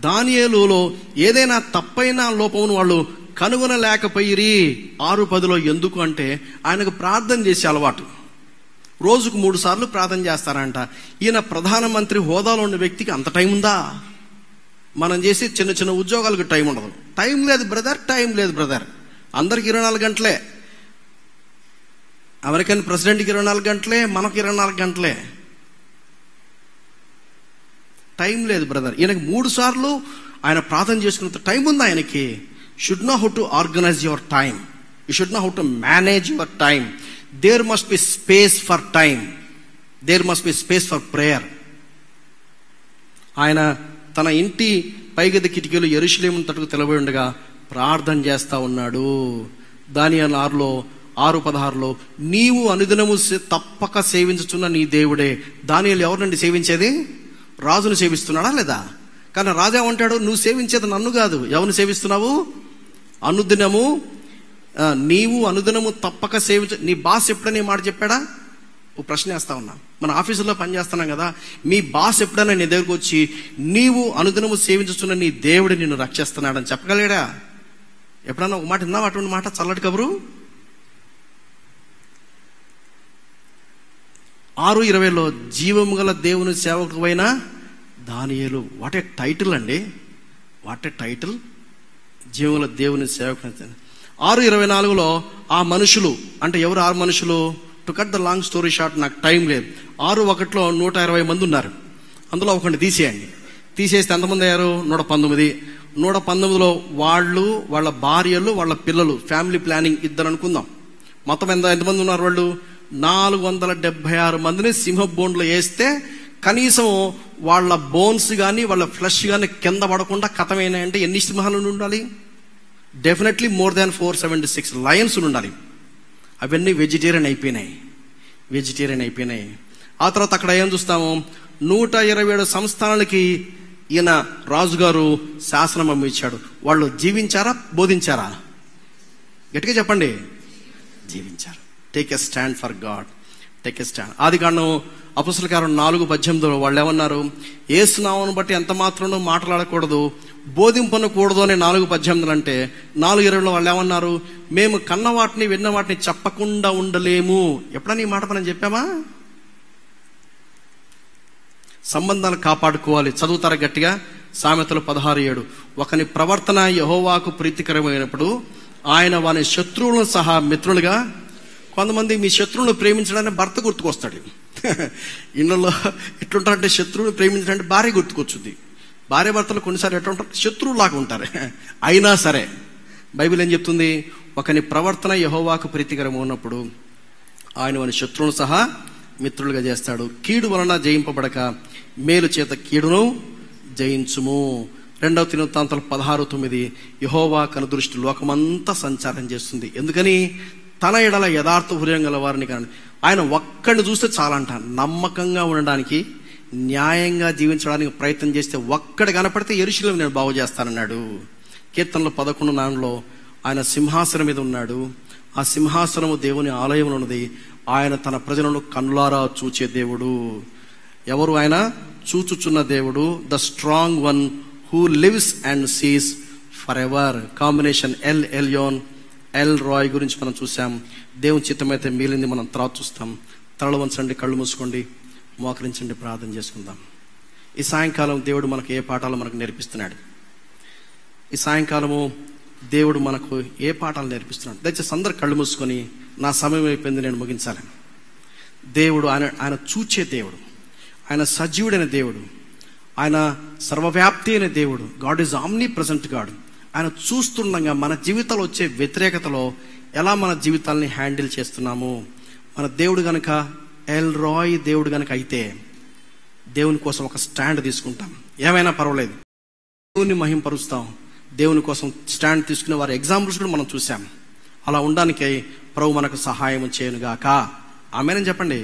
దానియేలులో ఏదైనా తప్పైన లోపమును వాళ్ళు కనుగొనలేకపోయిరి. 6:10 ఎందుకు అంటే ఆయనకు ప్రార్థన చేసే అలవాటు. రోజుకు 3 సార్లు ప్రార్థన చేస్తారంట. ఈయన ప్రధానమంత్రి హోదాలో ఉన్న వ్యక్తికి అంత టైం ఉందా? మనం చేసి చిన్న చిన్న ఉద్యోగాలకు టైం ఉండదు. టైం లేదు బ్రదర్, టైం లేదు బ్రదర్. అందరికి 24 గంటలే. అమెరికన్ ప్రెసిడెంట్కి 24 గంటలే, మనకు 24 గంటలే. టైం లేదు బ్రదర్. ఈయనకి 3 సార్లు ఆయన ప్రార్థన చేసుకున్నంత టైం ఉంది ఆయనకి. Should know how to organise your time. You should know how to manage your time. There must be space for time. There must be space for prayer. ఆయన తన ఇంటి పైగది కిటికీలు యెరూషలేము తట్టుకు తెలబడి ఉండగా ప్రార్థన చేస్తా ఉన్నాడు. దానియేలు 6:16 నీవు అనుదినము తప్పక సేవించుచున్న నీ దేవుడే. దానియేలు ఎవరినండి సేవించేది? రాజును సేవిస్తున్నాడా లేదా? కానీ రాజా ఏమంటాడు? నువ్వు సేవించేది నన్ను కాదు. ఎవరిని సేవిస్తున్నావు? అనుదినము నీవు అనుదినము తప్పక సేవించ. నీ బాస్ ఎప్పుడైనా ఈ మాట చెప్పాడా? ఓ ప్రశ్న వేస్తా ఉన్నా. మన ఆఫీసులో పని చేస్తున్నాం కదా, మీ బాస్ ఎప్పుడైనా నీ దగ్గరకు వచ్చి నీవు అనుదినము సేవించుతున్న నీ దేవుడు నిన్ను రక్షిస్తున్నాడని చెప్పగలిగాడా? ఎప్పుడన్నా ఒక మాట విన్నావా? అటువంటి మాట చల్లటి కబురు. 6:20 జీవము గల దేవుని సేవకుడైన దానియేలు. వాట్ ఏ టైటిల్ అండి, వాట్ ఏ టైటిల్. జీవము గల దేవుని సేవకుడు. 6:24 ఆ మనుషులు అంటే ఎవరు? 6 మనుషులు. To cut the long story short, నాకు టైం లేదు. 6:1 120 మంది ఉన్నారు. అందులో ఒకరిని తీసేయండి. తీసేస్తే ఎంతమంది అయ్యారు? 119. 119లో వాళ్ళు, వాళ్ళ భార్యలు, వాళ్ళ పిల్లలు, ఫ్యామిలీ ప్లానింగ్ ఇద్దరు అనుకుందాం. మొత్తం ఎంతమంది ఉన్నారు? వాళ్ళు 476 మందిని సింహ బోన్లో వేస్తే కనీసం వాళ్ళ బోన్స్ కానీ వాళ్ళ ఫ్లెష్ కానీ కింద పడకుండా కథమైనాయంటే ఎన్ని సింహాలు ఉండాలి? డెఫినెట్లీ మోర్ దాన్ 476 లయన్స్ ఉండాలి. అవన్నీ వెజిటేరియన్ అయిపోయినాయి. ఆ తర్వాత అక్కడ ఏం చూస్తాము? 127 సంస్థానాలకి ఈయన రాజుగారు శాసనం ఇచ్చాడు. వాళ్ళు జీవించారా, బోధించారా? గట్టిగా చెప్పండి. జీవించారు. Take a stand for God. Take a stand. ఆదికాండం అపొస్తలుల కార్యం 4:18 వాళ్ళు ఏమన్నారు? యేసు నామమును బట్టి ఎంత మాత్రం మాట్లాడకూడదు, బోధింపనకూడదు అని 4:18 అంటే 4:20 వాళ్ళు ఏమన్నారు? మేము కన్న వాటిని విన్న వాటిని చెప్పకుండా ఉండలేము. ఎప్పుడన్నా ఈ మాట మనం చెప్పామా? సంబంధాలు కాపాడుకోవాలి. చదువుతారా గట్టిగా? సామెతలు 16:7 ఒకని ప్రవర్తన యెహోవాకు ప్రీతికరమైనప్పుడు ఆయన వాని శత్రువులను సహా మిత్రులుగా. కొంతమంది మీ శత్రువులను ప్రేమించడానికి భర్త గుర్తుకొస్తాడు. ఇళ్ళలో ఎట్లుంటారంటే శత్రువుని ప్రేమించడానికి భార్య గుర్తుకొచ్చుద్ది. భార్య భర్తలు కొన్నిసార్లు ఎట్లా ఉంటారు? శత్రువులాగా ఉంటారు. అయినా సరే బైబిల్ ఏం చెప్తుంది? ఒకని ప్రవర్తన యెహోవాకు ప్రీతికరం ఉన్నప్పుడు ఆయన వాని శత్రువులను సహా మిత్రులుగా చేస్తాడు. కీడు వలన జయింపబడక మేలు చేత కీడును జయించుము. 2 దినవృత్తాంతాలు 16:9 యెహోవా కనుదృష్టి లోకమంతా సంచారం చేస్తుంది. ఎందుకని? తన ఎడల యథార్థ హృదయం గల వారిని కానీ. ఆయన ఒక్కడిని చూస్తే చాలంట. నమ్మకంగా ఉండడానికి, న్యాయంగా జీవించడానికి ప్రయత్నం చేస్తే ఒక్కడి కనపడితే యెరూషలేము నేను బాగు చేస్తానన్నాడు. కీర్తనలు 11:4 ఆయన సింహాసనం మీద ఉన్నాడు. ఆ సింహాసనము దేవుని ఆలయంలో ఉన్నది. ఆయన తన ప్రజలను కన్నులారా చూచే దేవుడు. ఎవరు ఆయన? చూచుచున్న దేవుడు. The strong one who lives and sees forever. Combination El Elyon El Roi గురించి మనం చూసాం. దేవుని చిత్తమైతే మిగిలింది మనం తర్వాత చూస్తాం. తలలు వంచండి, కళ్ళు మూసుకోండి, మోకరించండి, ప్రార్థన చేసుకుందాం. ఈ సాయంకాలం దేవుడు మనకు ఏ పాఠాలు మనకు నేర్పిస్తున్నాడు? ఈ సాయంకాలము దేవుడు మనకు ఏ పాఠాలు నేర్పిస్తున్నాడు? దయచేసి అందరు కళ్ళు మూసుకొని, నా సమయం అయిపోయింది, నేను ముగించాలి. దేవుడు ఆయన చూచే దేవుడు, ఆయన సజీవుడైన దేవుడు. ఆయన సర్వవ్యాప్తి అయిన దేవుడు. God is omni present God. ఆయన చూస్తుండగా మన జీవితంలో వచ్చే వ్యతిరేకతలో ఎలా మన జీవితాల్ని హ్యాండిల్ చేస్తున్నాము. మన దేవుడు గనక ఎల్ రాయ్ దేవుడు గనక అయితే దేవుని కోసం ఒక స్టాండ్ తీసుకుంటాం. ఏమైనా పర్వాలేదు, దేవుని మహింపరుస్తాం. దేవుని కోసం స్టాండ్ తీసుకునే వారి ఎగ్జాంపుల్స్ కూడా మనం చూసాం. అలా ఉండడానికి ప్రభు మనకు సహాయం చేయనుగాక. ఆమేన్ చెప్పండి.